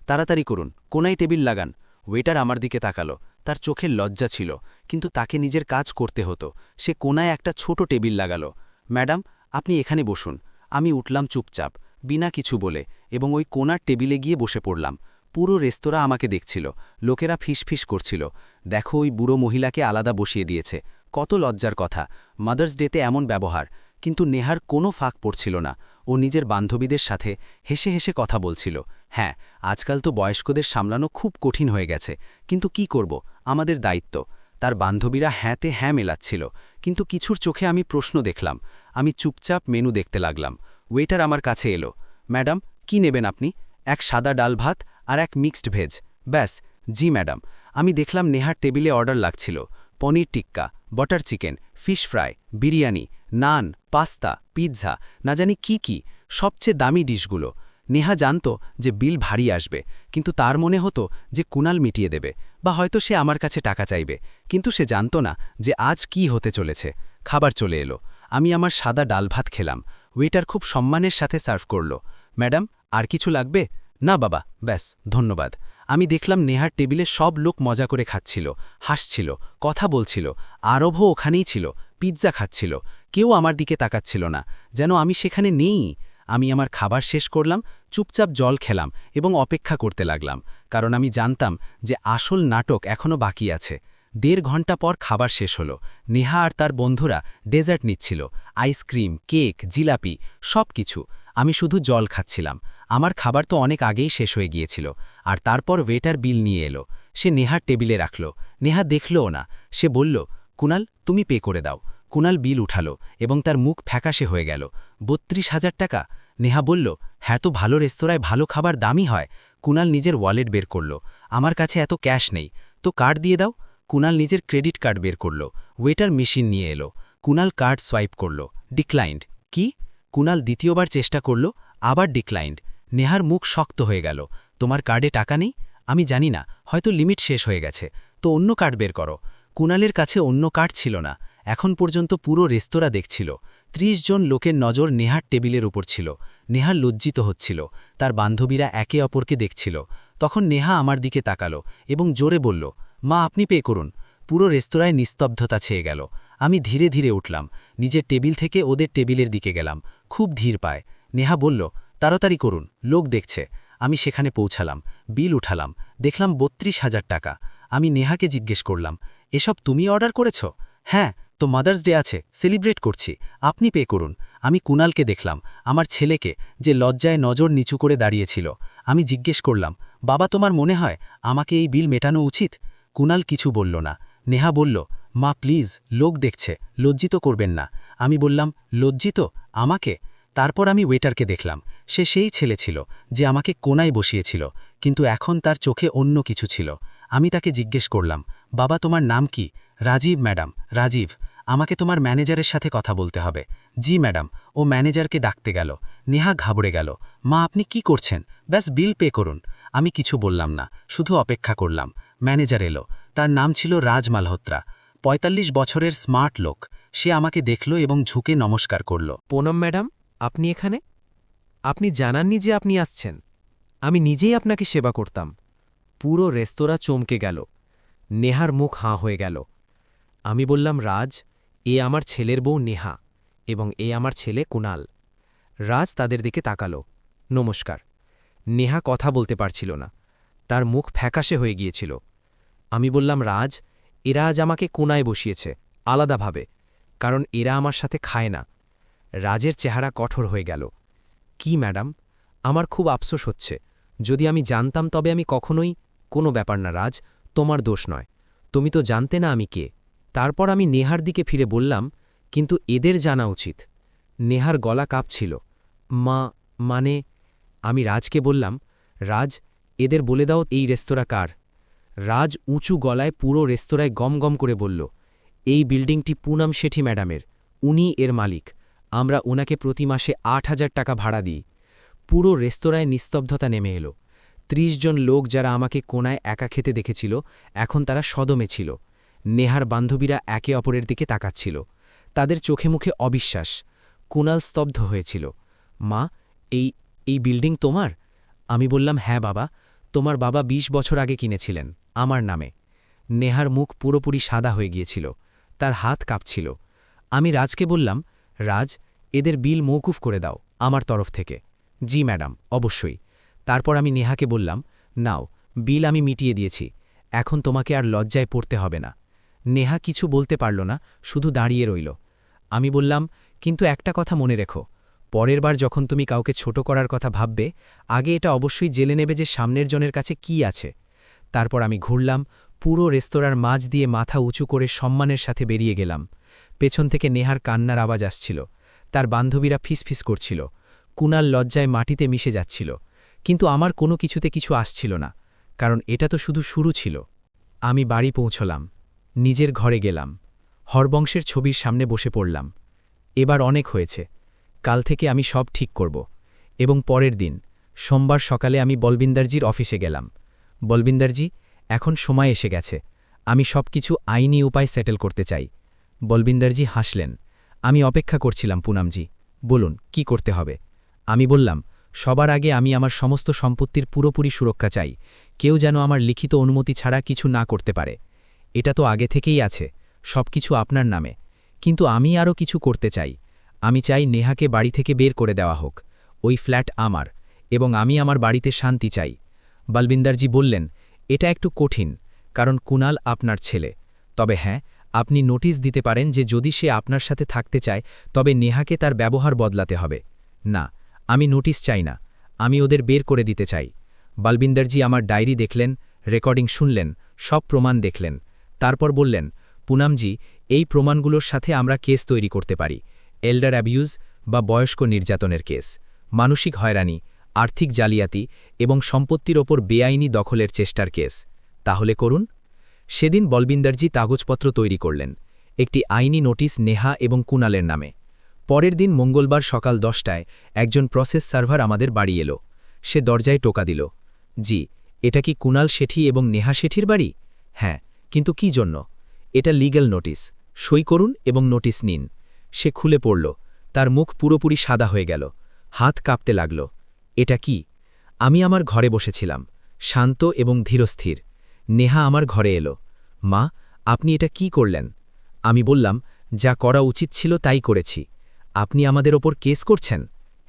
তাড়াতাড়ি করুন, কোনায় টেবিল লাগান। ওয়েটার আমার দিকে তাকালো, তার চোখে লজ্জা ছিল, কিন্তু তাকে নিজের কাজ করতে হতো। সে কোনায় একটা ছোট টেবিল লাগালো। ম্যাডাম, আপনি এখানে বসুন। আমি উঠলাম চুপচাপ, বিনা কিছু বলে, এবং ওই কোনার টেবিলে গিয়ে বসে পড়লাম। পুরো রেস্তোরাঁ আমাকে দেখছিল, লোকেরা ফিসফিস করছিল, দেখো ওই বুড়ো মহিলাকে আলাদা বসিয়ে দিয়েছে, কত লজ্জার কথা, মাদার্স ডেতে এমন ব্যবহার। কিন্তু নেহার কোনো ফাঁক পড়ছিল না। ও নিজের বান্ধবীদের সাথে হেসে হেসে কথা বলছিল। হ্যাঁ, আজকাল তো বয়স্কদের সামলানো খুব কঠিন হয়ে গেছে, কিন্তু কি করব, আমাদের দায়িত্ব। তার বান্ধবীরা হ্যাঁতে হ্যাঁ মেলাচ্ছিল, কিন্তু কিছুর চোখে আমি প্রশ্ন দেখলাম। আমি চুপচাপ মেনু দেখতে লাগলাম। ওয়েটার আমার কাছে এলো। ম্যাডাম, কি নেবেন আপনি? এক সাদা ডাল ভাত আর এক মিক্সড ভেজ। ব্যাস। জি ম্যাডাম। আমি দেখলাম নেহার টেবিলে অর্ডার লাগছিল, paneer tikka, butter chicken, fish fry, biryani, naan, pasta, pizza, না জানি কি কি, সবচেয়ে দামি ডিশগুলো। নেহা জানত যে বিল ভারী আসবে, কিন্তু তার মনে হতো যে কুনাল মিটিয়ে দেবে, বা হয়তো সে আমার কাছে টাকা চাইবে, কিন্তু সে জানত না যে আজ কি হতে চলেছে। খাবার চলে এলো। আমি আমার সাদা ডাল ভাত খেলাম। ওয়েটার খুব সম্মানের সাথে সার্ভ করল। ম্যাডাম, আর কিছু লাগবে? না বাবা, ব্যাস, ধন্যবাদ। আমি দেখলাম নেহার টেবিলে সব লোক মজা করে খাচ্ছিল, হাসছিল, কথা বলছিল। আরভও ওখানেই ছিল, পিৎজা খাচ্ছিল। কেউ আমার দিকে তাকাচ্ছিল না, যেন আমি সেখানে নেই। আমি আমার খাবার শেষ করলাম, চুপচাপ জল খেলাম এবং অপেক্ষা করতে লাগলাম, কারণ আমি জানতাম যে আসল নাটক এখনও বাকি আছে। 1.5 ঘন্টা পর খাবার শেষ হলো। নেহা আর তার বন্ধুরা ডেজার্ট নিচ্ছিল, আইসক্রিম, কেক, জিলাপি, সব কিছু। আমি শুধু জল খাচ্ছিলাম। আমার খাবার তো অনেক আগেই শেষ হয়ে গিয়েছিল। আর তারপর ওয়েটার বিল নিয়ে এলো। সে নেহার টেবিলে রাখল। নেহা দেখলও না। সে বলল, কুনাল, তুমি পে করে দাও। কুনাল বিল উঠালো এবং তার মুখ ফ্যাকাশে হয়ে গেল। 32,000 টাকা? নেহা বলল, হ্যাঁ, তো ভালো রেস্তোরাঁয় ভালো খাবার দামি হয়। কুনাল নিজের ওয়ালেট বের করল। আমার কাছে এত ক্যাশ নেই, তো কার্ড দিয়ে দাও। কুনাল নিজের ক্রেডিট কার্ড বের করল। ওয়েটার মেশিন নিয়ে এলো। কুনাল কার্ড সোয়াইপ করল। ডিক্লাইন্ড। কি? কুনাল দ্বিতীয়বার চেষ্টা করল, আবার ডিক্লাইন্ড। নেহার মুখ শক্ত হয়ে গেল। তোমার কার্ডে টাকা নেই? আমি জানি না, হয়তো লিমিট শেষ হয়ে গেছে, তো অন্য কার্ড বের করো। কুনালের কাছে অন্য কার্ড ছিল না। এখন পর্যন্ত পুরো রেস্তোরাঁ দেখছিল। 30 জন লোকের নজর নেহার টেবিলের উপর ছিল। নেহা লজ্জিত হচ্ছিল। তার বান্ধবীরা একে অপরকে দেখছিল। তখন নেহা আমার দিকে তাকালো এবং জোরে বলল, মা, আপনি পে করুন। পুরো রেস্তোরাঁয় নিস্তব্ধতা ছেয়ে গেল। আমি ধীরে ধীরে উঠলাম, নিজের টেবিল থেকে ওদের টেবিলের দিকে গেলাম, খুব ধীর পায়। নেহা বলল, তাড়াতাড়ি করুন, লোক দেখছে। আমি সেখানে পৌঁছালাম, বিল উঠালাম, দেখলাম 32,000 টাকা। আমি নেহাকে জিজ্ঞেস করলাম, এসব তুমি অর্ডার করেছ? হ্যাঁ, তো মাদার্স ডে আছে, সেলিব্রেট করছি, আপনি পে করুন। আমি কুনালকে দেখলাম, আমার ছেলেকে, যে লজ্জায় নজর নিচু করে দাঁড়িয়েছিল। আমি জিজ্ঞেস করলাম, বাবা, তোমার মনে হয় আমাকে এই বিল মেটানো উচিত? কুনাল কিছু বলল না। নেহা বলল, মা প্লিজ, লোক দেখছে, লজ্জিত করবেন না। আমি বললাম, লজ্জিত? আমাকে? তারপর আমি ওয়েটারকে দেখলাম। সে সেই ছেলে ছিল যে আমাকে কোনায় বসিয়েছিল, কিন্তু এখন তার চোখে অন্য কিছু ছিল। আমি তাকে জিজ্ঞেস করলাম, বাবা, তোমার নাম কি? রাজীব ম্যাডাম, রাজীব। আমাকে তোমার ম্যানেজারের সাথে কথা বলতে হবে। জি ম্যাডাম। ও ম্যানেজারকে ডাকতে গেল। নেহা ঘাবড়ে গেল। মা, আপনি কি করছেন? ব্যাস বিল পে করুন। আমি কিছু বললাম না, শুধু অপেক্ষা করলাম। ম্যানেজার এলো। তার নাম ছিল রাজ মালহোত্রা। 45 বছরের স্মার্ট লোক। সে আমাকে দেখল এবং ঝুঁকে নমস্কার করল। পুনম ম্যাডাম, আপনি এখানে? আপনি জানাননি যে আপনি আসছেন? আমি নিজেই আপনাকে সেবা করতাম। পুরো রেস্তোরাঁ চমকে গেল। নেহার মুখ হাঁ হয়ে গেল। আমি বললাম, রাজ, এ আমার ছেলের বউ নেহা, এবং এ আমার ছেলে কুনাল। রাজ তাদের দিকে তাকালো। নমস্কার। নেহা কথা বলতে পারছিল না, তার মুখ ফ্যাকাশে হয়ে গিয়েছিল। আমি বললাম, রাজ, এরা আজ আমাকে কোনায় বসিয়েছে, আলাদাভাবে। কারণ এরা আমার সাথে খায় না। রাজের চেহারা কঠোর হয়ে গেল। কি ম্যাডাম, আমার খুব আফসোস হচ্ছে। যদি আমি জানতাম তবে আমি কখনোই। কোনো ব্যাপার না রাজ, তোমার দোষ নয়। তুমি তো জানতে না আমি কে। তারপর আমি নেহার দিকে ফিরে বললাম, কিন্তু এদের জানা উচিত। নেহার গলা কাঁপছিল। মানে আমি রাজকে বললাম, রাজ, এদের বলে দাও এই রেস্তোরাঁ কার। রাজ উঁচু গলায় পুরো রেস্তোরাঁয় গম গম করে বলল, এই বিল্ডিংটি পুনম শেঠি ম্যাডামের, উনি এর মালিক। আমরা ওনাকে প্রতি মাসে ৮,০০০ টাকা ভাড়া দিই। পুরো রেস্তোরাঁয় নিস্তব্ধতা নেমে এলো। ৩০ জন লোক যারা আমাকে কোনায় একা খেতে দেখেছিল, এখন তারা সদমে ছিল। নেহার বান্ধবীরা একে অপরের দিকে তাকাচ্ছিল। তাদের চোখে মুখে অবিশ্বাস। কুনাল স্তব্ধ হয়েছিল। মা, এই বিল্ডিং তোমার? আমি বললাম, হ্যাঁ বাবা, তোমার বাবা ২০ বছর আগে কিনেছিলেন, আমার নামে। নেহার মুখ পুরোপুরি সাদা হয়ে গিয়েছিল, তার হাত কাঁপছিল। আমি রাজকে বললাম, রাজ, এদের বিল মৌকুফ করে দাও আমার তরফ থেকে। জি ম্যাডাম, অবশ্যই। তারপর আমি নেহাকে বললাম, নাও, বিল আমি মিটিয়ে দিয়েছি, এখন তোমাকে আর লজ্জায় পড়তে হবে না। নেহা কিছু বলতে পারল না, শুধু দাঁড়িয়ে রইল। আমি বললাম, কিন্তু একটা কথা মনে রেখো, পরের বার যখন তুমি কাউকে ছোট করার কথা ভাববে, আগে এটা অবশ্যই জেনে নেবে যে সামনের জনের কাছে কি আছে। তারপর আমি ঘুরলাম, পুরো রেস্তোরাঁর মাঝ দিয়ে মাথা উঁচু করে সম্মানের সাথে বেরিয়ে গেলাম। পেছন থেকে নেহার কান্নার আওয়াজ আসছিল, তার বান্ধবীরা ফিসফিস করছিল। কুনাল লজ্জায় মাটিতে মিশে যাচ্ছিল। কিন্তু আমার কোনো কিছুতে কিছু আসছিল না, কারণ এটা তো শুধু শুরু ছিল। আমি বাড়ি পৌঁছলাম, নিজের ঘরে গেলাম, হরবংশের ছবির সামনে বসে পড়লাম। এবার অনেক হয়েছে, কাল থেকে আমি সব ঠিক করব। এবং পরের দিন সোমবার সকালে আমি বলবিন্দারজির অফিসে গেলাম। বলবিন্দারজি, এখন সময় এসে গেছে, আমি সব কিছু আইনি উপায় সেটেল করতে চাই। বলবিন্দারজি হাসলেন। আমি অপেক্ষা করছিলাম পুনমজি, বলুন কি করতে হবে। আমি বললাম, সবার আগে আমি আমার সমস্ত সম্পত্তির পুরোপুরি সুরক্ষা চাই, কেউ যেন আমার লিখিত অনুমতি ছাড়া কিছু না করতে পারে। এটা তো আগে থেকেই আছে, সব কিছু আপনার নামে। কিন্তু আমি আরও কিছু করতে চাই। আমি চাই নেহাকে বাড়ি থেকে বের করে দেওয়া হোক। ওই ফ্ল্যাট আমার, এবং আমি আমার বাড়িতে শান্তি চাই। বলবিন্দারজি বললেন, এটা একটু কঠিন, কারণ কুনাল আপনার ছেলে। তবে হ্যাঁ, আপনি নোটিশ দিতে পারেন যে যদি সে আপনার সাথে থাকতে চায় তবে নেহাকে তার ব্যবহার বদলাতে হবে। না, আমি নোটিশ চাই না, আমি ওদের বের করে দিতে চাই। বলবিন্দারজি আমার ডায়েরি দেখলেন, রেকর্ডিং শুনলেন, সব প্রমাণ দেখলেন। তারপর বললেন, পুনমজি, এই প্রমাণগুলোর সাথে আমরা কেস তৈরি করতে পারি। এল্ডার অ্যাবিউজ বা বয়স্ক নির্যাতনের কেস, মানসিক হয়রানি, আর্থিক জালিয়াতি এবং সম্পত্তির ওপর বেআইনি দখলের চেষ্টার কেস। তাহলে করুন। সেদিন বলবিন্দারজি কাগজপত্র তৈরি করলেন, একটি আইনি নোটিশ নেহা এবং কুনালের নামে। পরের দিন মঙ্গলবার সকাল 10টায় একজন প্রসেস সার্ভার আমাদের বাড়ি এলো। সে দরজায় টোকা দিল। জি, এটা কি কুনাল শেঠি এবং নেহা শেঠির বাড়ি? হ্যাঁ, কিন্তু কি জন্য? এটা লিগ্যাল নোটিশ, সই করুন এবং নোটিশ নিন। সে খুলে পড়ল, তার মুখ পুরোপুরি সাদা হয়ে গেল, হাত কাঁপতে লাগল। এটা কি? আমি আমার ঘরে বসেছিলাম, শান্ত এবং ধীরস্থির। নেহা আমার ঘরে এলো। মা, আপনি এটা কি করলেন? আমি বললাম, যা করা উচিত ছিল তাই করেছি। আপনি আমাদের ওপর কেস করছেন?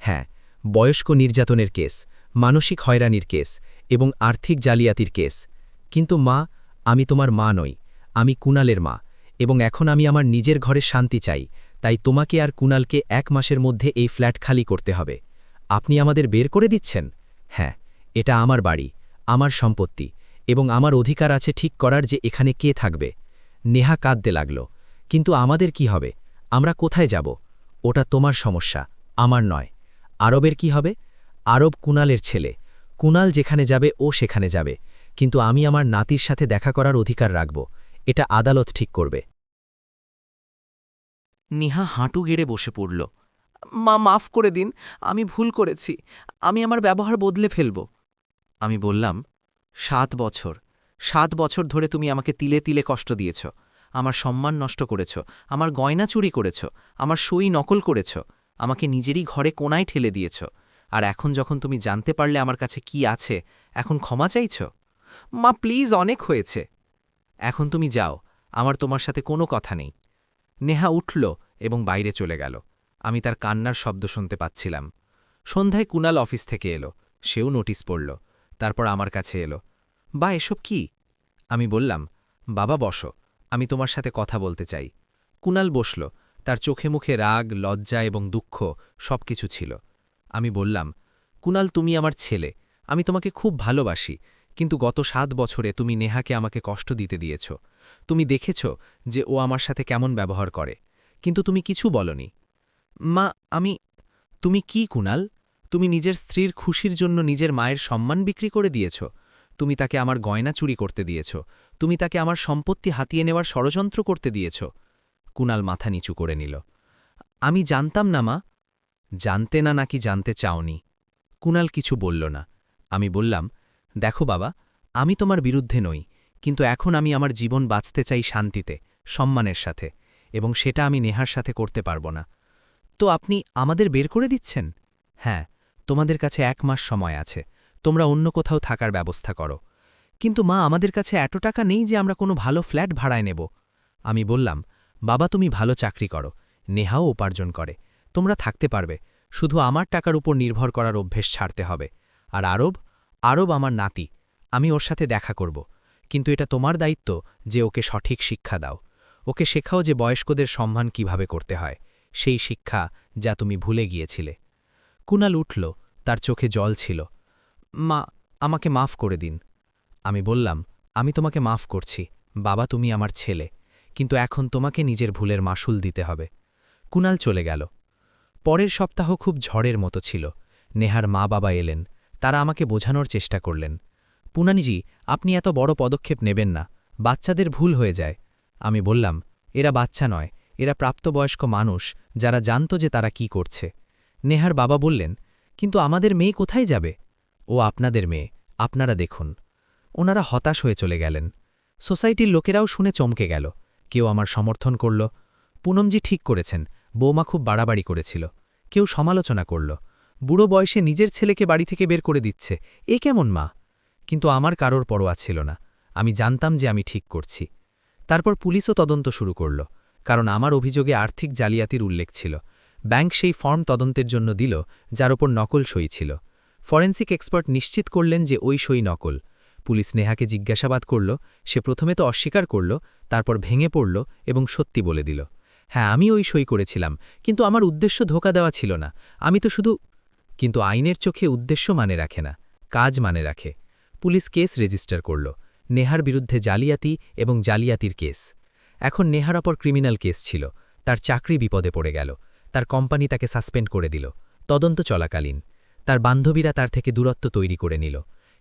হ্যাঁ, বয়স্ক নির্যাতনের কেস, মানসিক হয়রানির কেস এবং আর্থিক জালিয়াতির কেস। কিন্তু মা, আমি তোমার মা নই, আমি কুনালের মা, এবং এখন আমি আমার নিজের ঘরে শান্তি চাই। তাই তোমাকে আর কুনালকে 1 মাসের মধ্যে এই ফ্ল্যাট খালি করতে হবে। আপনি আমাদের বের করে দিচ্ছেন? হ্যাঁ, এটা আমার বাড়ি, আমার সম্পত্তি, এবং আমার অধিকার আছে ঠিক করার যে এখানে কে থাকবে। নেহা কাঁদতে লাগল। কিন্তু আমাদের কি হবে? আমরা কোথায় যাব? ওটা তোমার সমস্যা, আমার নয়। আরবের কি হবে? আরব কুনালের ছেলে, কুনাল যেখানে যাবে ও সেখানে যাবে, কিন্তু আমি আমার নাতির সাথে দেখা করার অধিকার রাখব। এটা আদালত ঠিক করবে। নেহা হাঁটু গেড়ে বসে পড়ল। মা, মাফ করে দিন, আমি ভুল করেছি, আমি আমার ব্যবহার বদলে ফেলব। আমি বললাম, 7 বছর ধরে তুমি আমাকে তিলে তিলে কষ্ট দিয়েছ, আমার সম্মান নষ্ট করেছ, আমার গয়না চুরি করেছ, আমার সই নকল করেছ, আমাকে নিজেরই ঘরে কোনায় ঠেলে দিয়েছ। আর এখন যখন তুমি জানতে পারলে আমার কাছে কি আছে, এখন ক্ষমা চাইছ? মা প্লিজ, অনেক হয়েছে, এখন তুমি যাও, আমার তোমার সাথে কোনো কথা নেই। নেহা উঠল এবং বাইরে চলে গেল। আমি তার কান্নার শব্দ শুনতে পাচ্ছিলাম। সন্ধ্যায় কুনাল অফিস থেকে এলো, সেও নোটিশ পড়ল। তারপর আমার কাছে এলো। বা, এসব কি? আমি বললাম, বাবা বসো, আমি তোমার সাথে কথা বলতে চাই। কুনাল বসল, তার চোখে মুখে রাগ, লজ্জা এবং দুঃখ সবকিছু ছিল। আমি বললাম, কুনাল, তুমি আমার ছেলে, আমি তোমাকে খুব ভালোবাসি, কিন্তু গত 7 বছরে তুমি নেহাকে আমাকে কষ্ট দিতে দিয়েছ। তুমি দেখেছ যে ও আমার সাথে কেমন ব্যবহার করে, কিন্তু তুমি কিছু বলনি। মা, তুমি কি কুনাল? তুমি নিজের স্ত্রীর খুশির জন্য নিজের মায়ের সম্মান বিক্রি করে দিয়েছ। তুমি তাকে আমার গয়না চুরি করতে দিয়েছ। তুমি তাকে আমার সম্পত্তি হাতিয়ে নেওয়ার ষড়যন্ত্র করতে দিয়েছ। কুনাল মাথা নিচু করে নিল। আমি জানতাম না মা। জানতে না নাকি জানতে চাওনি? কুনাল কিছু বলল না। আমি বললাম, দেখো বাবা, আমি তোমার বিরুদ্ধে নই, কিন্তু এখন আমি আমার জীবন বাঁচতে চাই শান্তিতে, সম্মানের সাথে, এবং সেটা আমি নেহার সাথে করতে পারব না। তো আপনি আমাদের বের করে দিচ্ছেন? হ্যাঁ, তোমাদের কাছে 1 মাস সময় আছে, তোমরা অন্য কোথাও থাকার ব্যবস্থা করো। কিন্তু মা, আমাদের কাছে এত টাকা নেই যে আমরা কোনো ভালো ফ্ল্যাট ভাড়ায় নেব। আমি বললাম, বাবা, তুমি ভালো চাকরি করো, নেহাও উপার্জন করে, তোমরা থাকতে পারবে, শুধু আমার টাকার উপর নির্ভর করার অভ্যেস ছাড়তে হবে। আর আরব আমার নাতি, আমি ওর সাথে দেখা করব, কিন্তু এটা তোমার দায়িত্ব যে ওকে সঠিক শিক্ষা দাও। ওকে শেখাও যে বয়স্কদের সম্মান কিভাবে করতে হয়, সেই শিক্ষা যা তুমি ভুলে গিয়েছিলে। কুনাল উঠল, তার চোখে জল ছিল। মা, আমাকে মাফ করে দিন। আমি বললাম, আমি তোমাকে মাফ করছি বাবা, তুমি আমার ছেলে, কিন্তু এখন তোমাকে নিজের ভুলের মাসুল দিতে হবে। কুনাল চলে গেল। পরের সপ্তাহ খুব ঝড়ের মতো ছিল। নেহার মা বাবা এলেন, তারা আমাকে বোঝানোর চেষ্টা করলেন। পুনানিজি, আপনি এত বড় পদক্ষেপ নেবেন না, বাচ্চাদের ভুল হয়ে যায়। আমি বললাম, এরা বাচ্চা নয়, এরা প্রাপ্তবয়স্ক মানুষ, যারা জানত যে তারা কি করছে। নেহার বাবা বললেন, কিন্তু আমাদের মেয়ে কোথায় যাবে? ও আপনাদের মেয়ে, আপনারা দেখুন। ওনারা হতাশ হয়ে চলে গেলেন। সোসাইটির লোকেরাও শুনে চমকে গেল। কেউ আমার সমর্থন করল। পুনমজি ঠিক করেছেন, বৌমা খুব বাড়াবাড়ি করেছিল। কেউ সমালোচনা করল, বুড়ো বয়সে নিজের ছেলেকে বাড়ি থেকে বের করে দিচ্ছে, এ কেমন মা? কিন্তু আমার কারোর পরোয়া ছিল না। আমি জানতাম যে আমি ঠিক করছি। তারপর পুলিশও তদন্ত শুরু করল, কারণ আমার অভিযোগে আর্থিক জালিয়াতির উল্লেখ ছিল। ব্যাংক সেই ফর্ম তদন্তের জন্য দিল, যার ওপর নকল সই ছিল। ফরেন্সিক এক্সপার্ট নিশ্চিত করলেন যে ওই সই নকল। পুলিশ নেহাকে জিজ্ঞাসাবাদ করল, সে প্রথমে তো অস্বীকার করল, তারপর ভেঙে পড়ল এবং সত্যি বলে দিল, হ্যাঁ, আমি ওই সই করেছিলাম, কিন্তু আমার উদ্দেশ্য ধোঁকা দেওয়া ছিল না, আমি তো শুধু। কিন্তু আইনের চোখে উদ্দেশ্য মানে রাখে না, কাজ মানে রাখে। পুলিশ কেস রেজিস্টার করল, নেহার বিরুদ্ধে জালিয়াতি এবং জালিয়াতির কেস। এখন নেহার ওপর ক্রিমিনাল কেস ছিল, তার চাকরি বিপদে পড়ে গেল, তার কোম্পানি তাকে সাসপেন্ড করে দিল। তদন্ত চলাকালীন তার বান্ধবীরা তার থেকে দূরত্ব তৈরি করে নিল।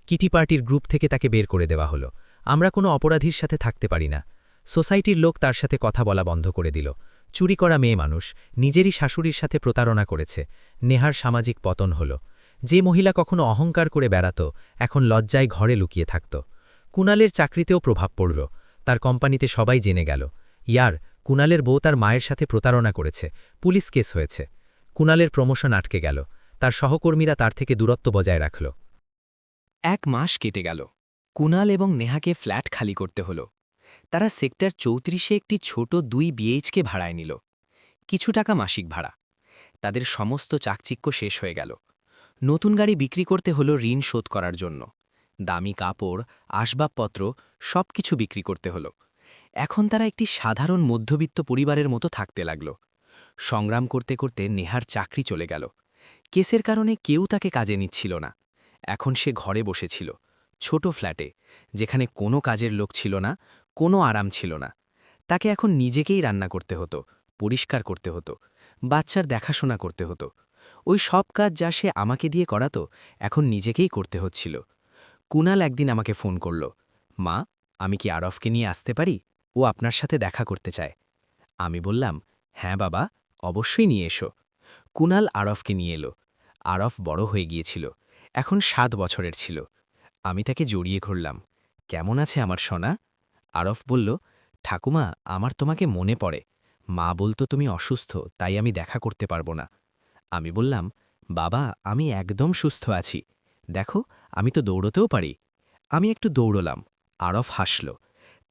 কিটি পার্টির গ্রুপ থেকে তাকে বের করে দেওয়া হলো। আমরা কোনো অপরাধীর সাথে থাকতে পারি না। সোসাইটির লোক তার সাথে কথা বলা বন্ধ করে দিল। চুরি করা মেয়ে মানুষ নিজেরই শাশুড়ির সাথে প্রতারণা করেছে। নেহার সামাজিক পতন হল। যে মহিলা কখনো অহংকার করে বেড়াত, এখন লজ্জায় ঘরে লুকিয়ে থাকত। কুনালের চাকরিতেও প্রভাব পড়ল, তার কোম্পানিতে সবাই জেনে গেল, ইয়ার কুনালের বউ তার মায়ের সাথে প্রতারণা করেছে, পুলিশ কেস হয়েছে। কুনালের প্রমোশন আটকে গেল, তার সহকর্মীরা তার থেকে দূরত্ব বজায় রাখল। 1 মাস কেটে গেল। কুনাল এবং নেহাকে ফ্ল্যাট খালি করতে হল। তারা সেক্টর 34-এ একটি ছোট 2 বিএইচকে ভাড়ায় নিল। কিছু টাকা মাসিক ভাড়া। তাদের সমস্ত চাকচিক্য শেষ হয়ে গেল। নতুন গাড়ি বিক্রি করতে হলো ঋণ শোধ করার জন্য। দামি কাপড়, আসবাবপত্র সবকিছু বিক্রি করতে হলো। এখন তারা একটি সাধারণ মধ্যবিত্ত পরিবারের মতো থাকতে লাগল। সংগ্রাম করতে করতে নেহার চাকরি চলে গেল। কেসের কারণে কেউ তাকে কাজে নিচ্ছিল না। এখন সে ঘরে বসেছিল, ছোট ফ্ল্যাটে, যেখানে কোনো কাজের লোক ছিল না, কোনো আরাম ছিল না। তাকে এখন নিজেকেই রান্না করতে হতো, পরিষ্কার করতে হতো, বাচ্চার দেখাশোনা করতে হতো। ওই সব কাজ যা সে আমাকে দিয়ে করাতো, এখন নিজেকেই করতে হচ্ছিল। কুনাল একদিন আমাকে ফোন করল, মা, আমি কি আরফকে নিয়ে আসতে পারি? ও আপনার সাথে দেখা করতে চায়। আমি বললাম, হ্যাঁ বাবা, অবশ্যই নিয়ে এসো। কুনাল আরফকে নিয়ে এলো। আরফ বড় হয়ে গিয়েছিল, এখন 7 বছরের ছিল। আমি তাকে জড়িয়ে ধরলাম, কেমন আছে আমার সোনা? আরফ বলল, ঠাকুমা, আমার তোমাকে মনে পড়ে। মা বলতো তুমি অসুস্থ, তাই আমি দেখা করতে পারবো না। আমি বললাম, বাবা, আমি একদম সুস্থ আছি, দেখো, আমি তো দৌড়তেও পারি। আমি একটু দৌড়লাম। আরফ হাসল।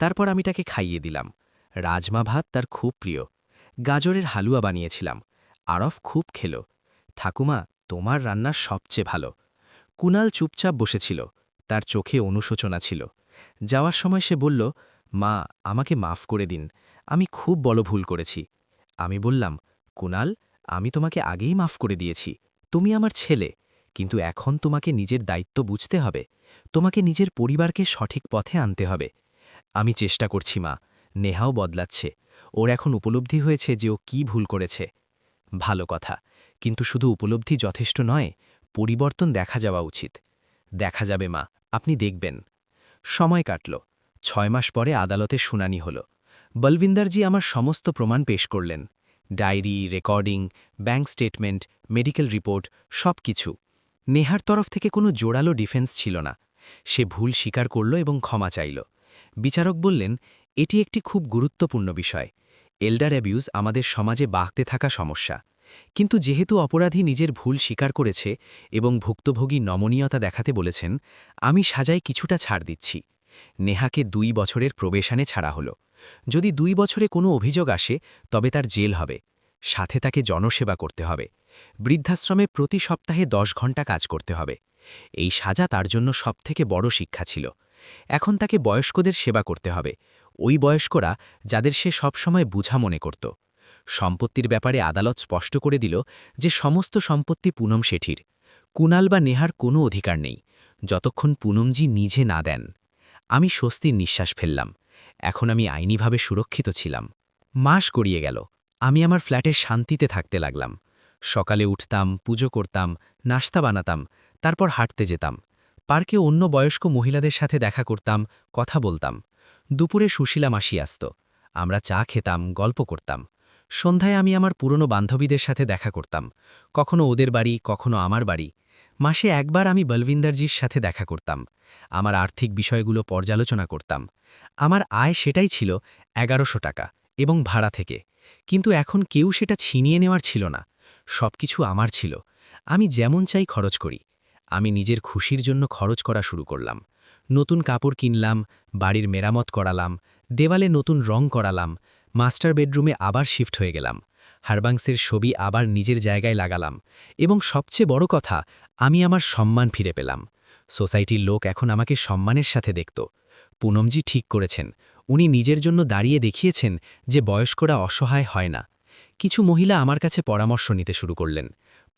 তারপর আমি তাকে খাইয়ে দিলাম। রাজমা ভাত তার খুব প্রিয়। গাজরের হালুয়া বানিয়েছিলাম। আরফ খুব খেল। ঠাকুমা, তোমার রান্না সবচেয়ে ভালো। কুনাল চুপচাপ বসেছিল, তার চোখে অনুশোচনা ছিল। যাওয়ার সময় সে বলল, মা, আমাকে মাফ করে দিন, আমি খুব বড় ভুল করেছি। আমি বললাম, কুনাল, আমি তোমাকে আগেই মাফ করে দিয়েছি। তুমি আমার ছেলে, কিন্তু এখন তোমাকে নিজের দায়িত্ব বুঝতে হবে। তোমাকে নিজের পরিবারকে সঠিক পথে আনতে হবে। আমি চেষ্টা করছি মা, নেহাও বদলাচ্ছে। ওর এখন উপলব্ধি হয়েছে যে ও কি ভুল করেছে। ভালো কথা, কিন্তু শুধু উপলব্ধি যথেষ্ট নয়, পরিবর্তন দেখা যাওয়া উচিত। দেখা যাবে মা, আপনি দেখবেন। সময় কাটল। 6 মাস পরে আদালতে শুনানি হল। বলবিন্দারজি আমার সমস্ত প্রমাণ পেশ করলেন। Diary, recording, bank statement, medical report, সব কিছু। নেহার তরফ থেকে কোনো জোরালো ডিফেন্স ছিল না। সে ভুল স্বীকার করল এবং ক্ষমা চাইল। বিচারক বললেন, এটি একটি খুব গুরুত্বপূর্ণ বিষয়। এল্ডার অ্যাবিউজ আমাদের সমাজে বাড়তে থাকা সমস্যা। কিন্তু যেহেতু অপরাধী নিজের ভুল স্বীকার করেছে এবং ভুক্তভোগী নমনীয়তা দেখাতে বলেছেন, আমি সাজায় কিছুটা ছাড় দিচ্ছি। নেহাকে 2 বছরের প্রবেশনে ছাড়া হলো। যদি 2 বছরে কোনো অভিযোগ আসে, তবে তার জেল হবে। সাথে তাকে জনসেবা করতে হবে। বৃদ্ধাশ্রমে প্রতি সপ্তাহে 10 ঘন্টা কাজ করতে হবে। এই সাজা তার জন্য সবথেকে বড় শিক্ষা ছিল। এখন তাকে বয়স্কদের সেবা করতে হবে, ওই বয়স্করা যাদের সে সবসময় বুঝা মনে করত। সম্পত্তির ব্যাপারে আদালত স্পষ্ট করে দিল যে সমস্ত সম্পত্তি পুনম শেঠির। কুনাল বা নেহার কোনো অধিকার নেই, যতক্ষণ পুনমজি নিজে না দেন। আমি স্বস্তির নিঃশ্বাস ফেললাম। এখন আমি আইনিভাবে সুরক্ষিত ছিলাম। মাস গড়িয়ে গেল। আমি আমার ফ্ল্যাটে শান্তিতে থাকতে লাগলাম। সকালে উঠতাম, পুজো করতাম, নাস্তা বানাতাম, তারপর হাঁটতে যেতাম। পার্কে অন্য বয়স্ক মহিলাদের সাথে দেখা করতাম, কথা বলতাম। দুপুরে সুশীলা মাসি আসত। আমরা চা খেতাম, গল্প করতাম। সন্ধ্যায় আমি আমার পুরনো বান্ধবীদের সাথে দেখা করতাম, কখনো ওদের বাড়ি, কখনো আমার বাড়ি। মাসে একবার আমি বলবিন্দারজির সাথে দেখা করতাম। আমার আর্থিক বিষয়গুলো পর্যালোচনা করতাম। আমার আয় সেটাই ছিল 1100 টাকা এবং ভাড়া থেকে। কিন্তু এখন কেউ সেটা ছিনিয়ে নেওয়ার ছিল না। সবকিছু আমার ছিল। আমি যেমন চাই খরচ করি। আমি নিজের খুশির জন্য খরচ করা শুরু করলাম। নতুন কাপড় কিনলাম, বাড়ির মেরামত করালাম, দেওয়ালে নতুন রং করালাম, মাস্টার বেডরুমে আবার শিফট হয়ে গেলাম, হারবাংসের ছবি আবার নিজের জায়গায় লাগালাম, এবং সবচেয়ে বড় কথা, আমি আমার সম্মান ফিরে পেলাম। সোসাইটির লোক এখন আমাকে সম্মানের সাথে দেখত। পুনমজি ঠিক করেছেন। উনি নিজের জন্য দাঁড়িয়ে দেখিয়েছেন যে বয়স্করা অসহায় হয় না। কিছু মহিলা আমার কাছে পরামর্শ নিতে শুরু করলেন।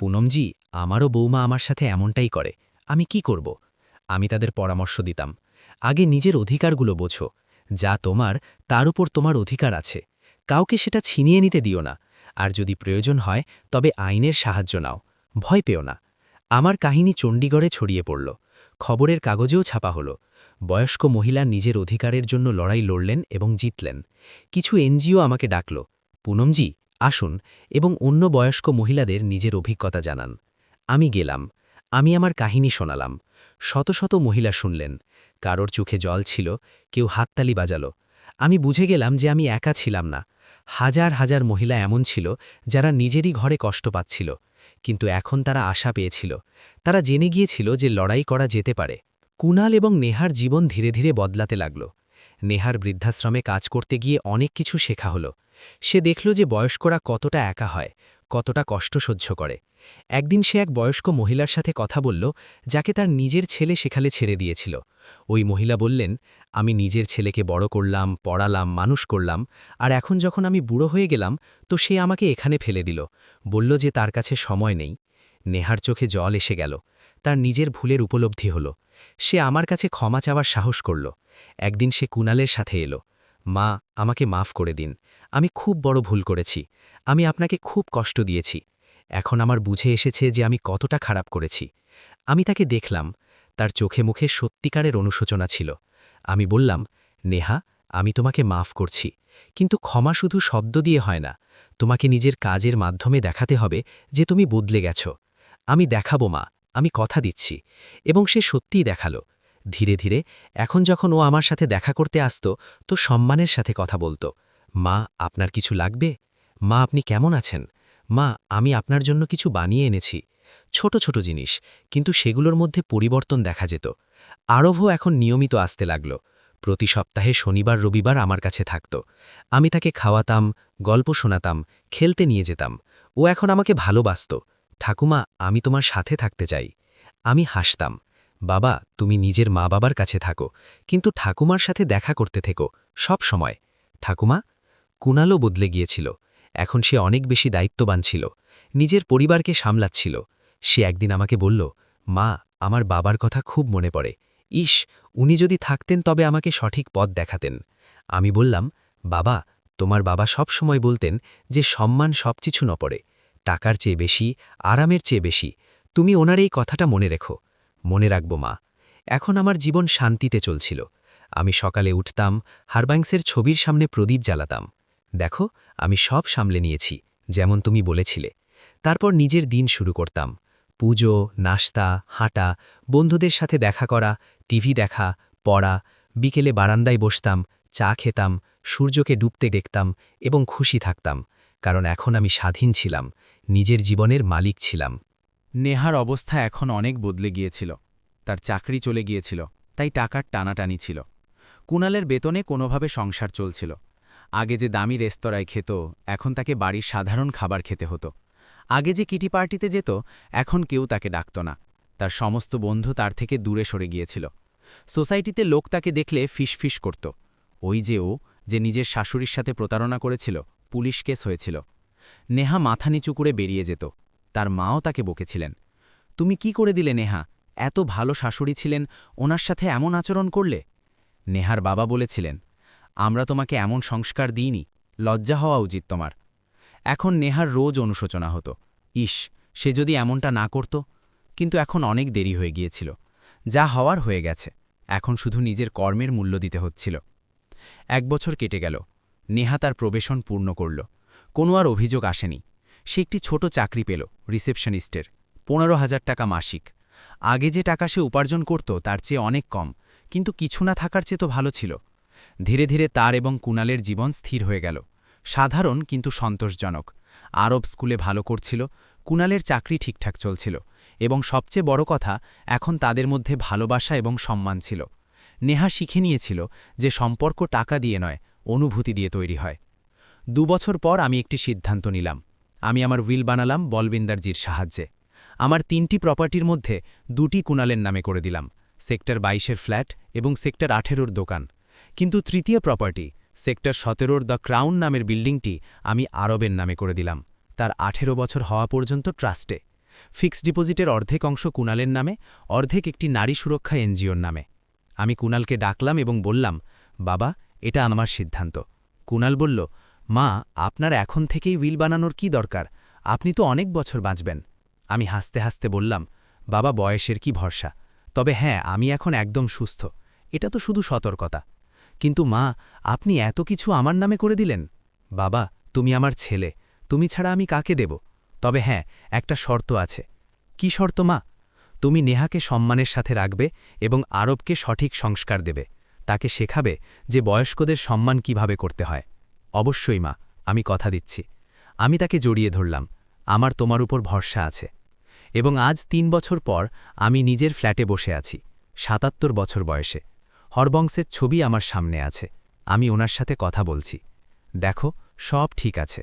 পুনমজি, আমারও বৌমা আমার সাথে এমনটাই করে, আমি কি করব? আমি তাদের পরামর্শ দিতাম, আগে নিজের অধিকারগুলো বোঝো। যা তোমার, তার উপর তোমার অধিকার আছে। কাউকে সেটা ছিনিয়ে নিতে দিও না। আর যদি প্রয়োজন হয়, তবে আইনের সাহায্য নাও। ভয় পেও না। আমার কাহিনী চণ্ডীগড়ে ছড়িয়ে পড়ল। খবরের কাগজেও ছাপা হলো। বয়স্ক মহিলা নিজের অধিকারের জন্য লড়াই লড়লেন এবং জিতলেন। কিছু এনজিও আমাকে ডাকল, পুনমজি আসুন, এবং অন্য বয়স্ক মহিলাদের নিজের অভিজ্ঞতা জানান। আমি গেলাম। আমি আমার কাহিনী শোনালাম। শত শত মহিলা শুনলেন। কারোর চোখে জল ছিল, কেউ হাততালি বাজালো। আমি বুঝে গেলাম যে আমি একা ছিলাম না। হাজার হাজার মহিলা এমন ছিল যারা নিজেরই ঘরে কষ্ট পাচ্ছিল, কিন্তু এখন তারা আশা পেয়েছিল। তারা জেনে গিয়েছিল যে লড়াই করা যেতে পারে। কুনাল এবং নেহার জীবন ধীরে ধীরে বদলাতে লাগল। নেহার বৃদ্ধাশ্রমে কাজ করতে গিয়ে অনেক কিছু শেখা হলো। সে দেখল যে বয়স্করা কতটা একা হয়, কতটা কষ্ট সহ্য করে। একদিন সে এক বয়স্ক মহিলার সাথে কথা বলল, যাকে তার নিজের ছেলে সেখানে ছেড়ে দিয়েছিল। ওই মহিলা বললেন, আমি নিজের ছেলেকে বড় করলাম, পড়ালাম, মানুষ করলাম, আর এখন যখন আমি বুড়ো হয়ে গেলাম, তো সে আমাকে এখানে ফেলে দিল, বলল যে তার কাছে সময় নেই। নেহার চোখে জল এসে গেল। তার নিজের ভুলের উপলব্ধি হল। সে আমার কাছে ক্ষমা চাওয়ার সাহস করল। একদিন সে কুনালের সাথে এলো। মা, আমাকে মাফ করে দিন। আমি খুব বড় ভুল করেছি। আমি আপনাকে খুব কষ্ট দিয়েছি। এখন আমার বুঝে এসেছে যে আমি কতটা খারাপ করেছি। আমি তাকে দেখলাম। তার চোখে মুখে সত্যিকারের অনুশোচনা ছিল। আমি বললাম, নেহা, আমি তোমাকে মাফ করছি, কিন্তু ক্ষমা শুধু শব্দ দিয়ে হয় না। তোমাকে নিজের কাজের মাধ্যমে দেখাতে হবে যে তুমি বদলে গেছ। আমি দেখাবো মা, আমি কথা দিচ্ছি। এবং সে সত্যিই দেখালো। ধীরে ধীরে এখন যখন ও আমার সাথে দেখা করতে আসত, তো সম্মানের সাথে কথা বলতো। মা, আপনার কিছু লাগবে? মা, আপনি কেমন আছেন? মা, আমি আপনার জন্য কিছু বানিয়ে এনেছি। ছোট ছোট জিনিস, কিন্তু সেগুলোর মধ্যে পরিবর্তন দেখা যেত। আরভও এখন নিয়মিত আসতে লাগল। প্রতি সপ্তাহে শনিবার রবিবার আমার কাছে থাকত। আমি তাকে খাওয়াতাম, গল্প শোনাতাম, খেলতে নিয়ে যেতাম। ও এখন আমাকে ভালোবাসত। ঠাকুমা, আমি তোমার সাথে থাকতে চাই। আমি হাসতাম। বাবা, তুমি নিজের মা বাবার কাছে থাকো, কিন্তু ঠাকুমার সাথে দেখা করতে থেকো, সব সময়। ঠাকুমা। কুনালও বদলে গিয়েছিল। এখন সে অনেক বেশি দায়িত্ববান ছিল, নিজের পরিবারকে সামলাচ্ছিল। সে একদিন আমাকে বলল, মা, আমার বাবার কথা খুব মনে পড়ে। ইস, উনি যদি থাকতেন তবে আমাকে সঠিক পথ দেখাতেন। আমি বললাম, বাবা, তোমার বাবা সব সময় বলতেন যে সম্মান সবকিছু ন পড়ে, টাকার চেয়ে বেশি, আরামের চেয়ে বেশি। তুমি ওনার এই কথাটা মনে রেখো। মনে রাখব মা। এখন আমার জীবন শান্তিতে চলছিল। আমি সকালে উঠতাম, হারব্যাংসের ছবির সামনে প্রদীপ জ্বালাতাম। দেখো, আমি সব সামলে নিয়েছি, যেমন তুমি বলেছিলে। তারপর নিজের দিন শুরু করতাম। পুজো, নাস্তা, হাঁটা, বন্ধুদের সাথে দেখা করা, টিভি দেখা, পড়া, বিকেলে বারান্দায় বসতাম, চা খেতাম, সূর্যকে ডুবতে দেখতাম এবং খুশি থাকতাম, কারণ এখন আমি স্বাধীন ছিলাম, নিজের জীবনের মালিক ছিলাম। নেহার অবস্থা এখন অনেক বদলে গিয়েছিল। তার চাকরি চলে গিয়েছিল, তাই টাকার টানাটানি ছিল। কুণালের বেতনে কোনোভাবে সংসার চলছিল। আগে যে দামি রেস্তোরাঁয় খেত, এখন তাকে বাড়ির সাধারণ খাবার খেতে হতো। আগে যে কিটি পার্টিতে যেত, এখন কেউ তাকে ডাকত না। তার সমস্ত বন্ধু তার থেকে দূরে সরে গিয়েছিল। সোসাইটিতে লোক তাকে দেখলে ফিসফিস করত। ওই যে ও, যে নিজের শাশুড়ির সাথে প্রতারণা করেছিল, পুলিশ কেস হয়েছিল। নেহা মাথা নিচু করে বেরিয়ে যেত। তার মাও তাকে বকেছিলেন, তুমি কি করে দিলে নেহা, এত ভালো শাশুড়ি ছিলেন, ওনার সাথে এমন আচরণ করলে? নেহার বাবা বলেছিলেন, আমরা তোমাকে এমন সংস্কার দিইনি, লজ্জা হওয়া উচিত তোমার। এখন নেহার রোজ অনুশোচনা হতো, ইস, সে যদি এমনটা না করত। কিন্তু এখন অনেক দেরি হয়ে গিয়েছিল। যা হওয়ার হয়ে গেছে, এখন শুধু নিজের কর্মের মূল্য দিতে হচ্ছিল। 1 বছর কেটে গেল। নেহা তার প্রবেশন পূর্ণ করল। কোনো আর অভিযোগ আসেনি। সে একটি ছোট চাকরি পেল, রিসেপশনিস্টের, 15,000 টাকা মাসিক। আগে যে টাকা সে উপার্জন করত তার চেয়ে অনেক কম, কিন্তু কিছু না থাকার চেয়ে তো ভালো ছিল। ধীরে ধীরে তার এবং কুণালের জীবন স্থির হয়ে গেল, সাধারণ কিন্তু সন্তোষজনক। আরব স্কুলে ভালো করছিল, কুণালের চাকরি ঠিকঠাক চলছিল, এবং সবচেয়ে বড় কথা, এখন তাদের মধ্যে ভালোবাসা এবং সম্মান ছিল। নেহা শিখে নিয়েছিল যে সম্পর্ক টাকা দিয়ে নয়, অনুভূতি দিয়ে তৈরি হয়। 2 বছর পর আমি একটি সিদ্ধান্ত নিলাম। আমি আমার উইল বানালাম বলবিন্দারজির সাহায্যে। আমার 3টি প্রপার্টির মধ্যে 2টি কুণালের নামে করে দিলাম, সেক্টর 22-এর ফ্ল্যাট এবং সেক্টর 18-র দোকান। কিন্তু তৃতীয় প্রপার্টি, সেক্টর 17-র দ্য ক্রাউন নামের বিল্ডিংটি আমি আরবের নামে করে দিলাম, তার 18 বছর হওয়া পর্যন্ত ট্রাস্টে। ফিক্সড ডিপোজিটের অর্ধেক অংশ কুণালের নামে, অর্ধেক একটি নারী সুরক্ষা এনজিওর নামে। আমি কুণালকে ডাকলাম এবং বললাম, বাবা, এটা আমার সিদ্ধান্ত। কুণাল বলল, মা, আপনার এখন থেকেই উইল বানানোর কি দরকার, আপনি তো অনেক বছর বাঁচবেন। আমি হাসতে হাসতে বললাম, বাবা, বয়সের কি ভরসা, তবে হ্যাঁ, আমি এখন একদম সুস্থ, এটা তো শুধু সতর্কতা। কিন্তু মা, আপনি এত কিছু আমার নামে করে দিলেন। বাবা, তুমি আমার ছেলে, তুমি ছাড়া আমি কাকে দেব? তবে হ্যাঁ, একটা শর্ত আছে। কি শর্ত মা? তুমি নেহাকে সম্মানের সাথে রাখবে এবং আরবকে সঠিক সংস্কার দেবে, তাকে শেখাবে যে বয়স্কদের সম্মান কিভাবে করতে হয়। অবশ্যই মা, আমি কথা দিচ্ছি। আমি তাকে জড়িয়ে ধরলাম, আমার তোমার উপর ভরসা আছে। এবং আজ 3 বছর পর আমি নিজের ফ্ল্যাটে বসে আছি, 77 বছর বয়সে। হরবংশের ছবি আমার সামনে আছে, আমি ওনার সাথে কথা বলছি। দেখো, সব ঠিক আছে।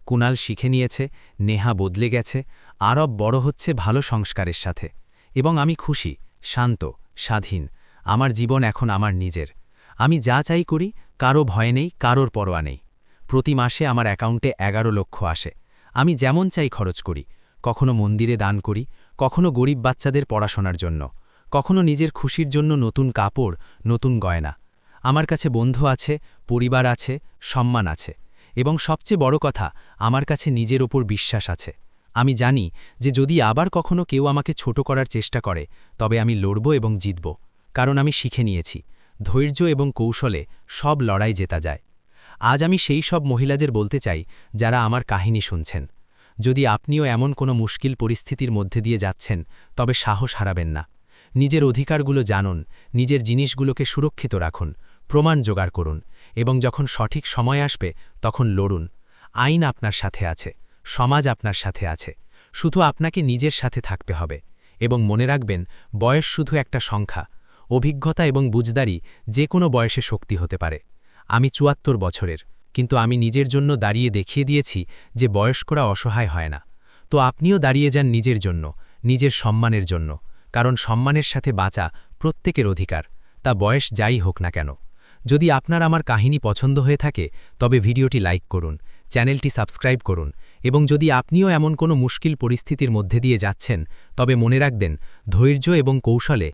কুণাল শিখে নিয়েছে, নেহা বদলে গেছে, আরব বড় হচ্ছে ভালো সংস্কারের সাথে। এবং আমি খুশি, শান্ত, স্বাধীন। আমার জীবন এখন আমার নিজের। আমি যা চাই করি, কারো ভয় নেই, কারোর পরোয়া নেই। প্রতি মাসে আমার অ্যাকাউন্টে 11 লক্ষ আসে। আমি যেমন চাই খরচ করি, কখনো মন্দিরে দান করি, কখনো গরিব বাচ্চাদের পড়াশোনার জন্য, কখনো নিজের খুশির জন্য নতুন কাপড়, নতুন গয়না। আমার কাছে বন্ধু আছে, পরিবার আছে, সম্মান আছে, এবং সবচেয়ে বড় কথা, আমার কাছে নিজের ওপর বিশ্বাস আছে। আমি জানি যে যদি আবার কখনো কেউ আমাকে ছোট করার চেষ্টা করে, তবে আমি লড়ব এবং জিতব, কারণ আমি শিখে নিয়েছি, ধৈর্য এবং কৌশলে সব লড়াই জেতা যায়। আজ আমি সেই সব মহিলাদের বলতে চাই যারা আমার কাহিনী শুনছেন, যদি আপনিও এমন কোনো মুশকিল পরিস্থিতির মধ্যে দিয়ে যাচ্ছেন, তবে সাহস হারাবেন না। নিজের অধিকারগুলো জানুন, নিজের জিনিসগুলোকে সুরক্ষিত রাখুন, প্রমাণ জোগাড় করুন, এবং যখন সঠিক সময় আসবে তখন লড়ুন। আইন আপনার সাথে আছে, সমাজ আপনার সাথে আছে, শুধু আপনাকে নিজের সাথে থাকতে হবে। এবং মনে রাখবেন, বয়স শুধু একটা সংখ্যা, অভিজ্ঞতা এবং বুঝদারি যে কোনো বয়সে শক্তি হতে পারে। আমি 74 বছরের, কিন্তু আমি নিজের জন্য দাঁড়িয়ে দেখিয়ে দিয়েছি যে বয়স্করা অসহায় হয় না। তো আপনিও দাঁড়িয়ে যান নিজের জন্য, নিজের সম্মানের জন্য, কারণ সম্মানের সাথে বাঁচা প্রত্যেকের অধিকার, তা বয়স যাই হোক না কেন। যদি আপনার আমার কাহিনী পছন্দ হয়ে থাকে, তবে ভিডিওটি লাইক করুন, চ্যানেলটি সাবস্ক্রাইব করুন এবং যদি আপনিও এমন কোনো মুশকিল পরিস্থিতির মধ্যে দিয়ে যাচ্ছেন তবে মনে রাখবেন ধৈর্য এবং কৌশলে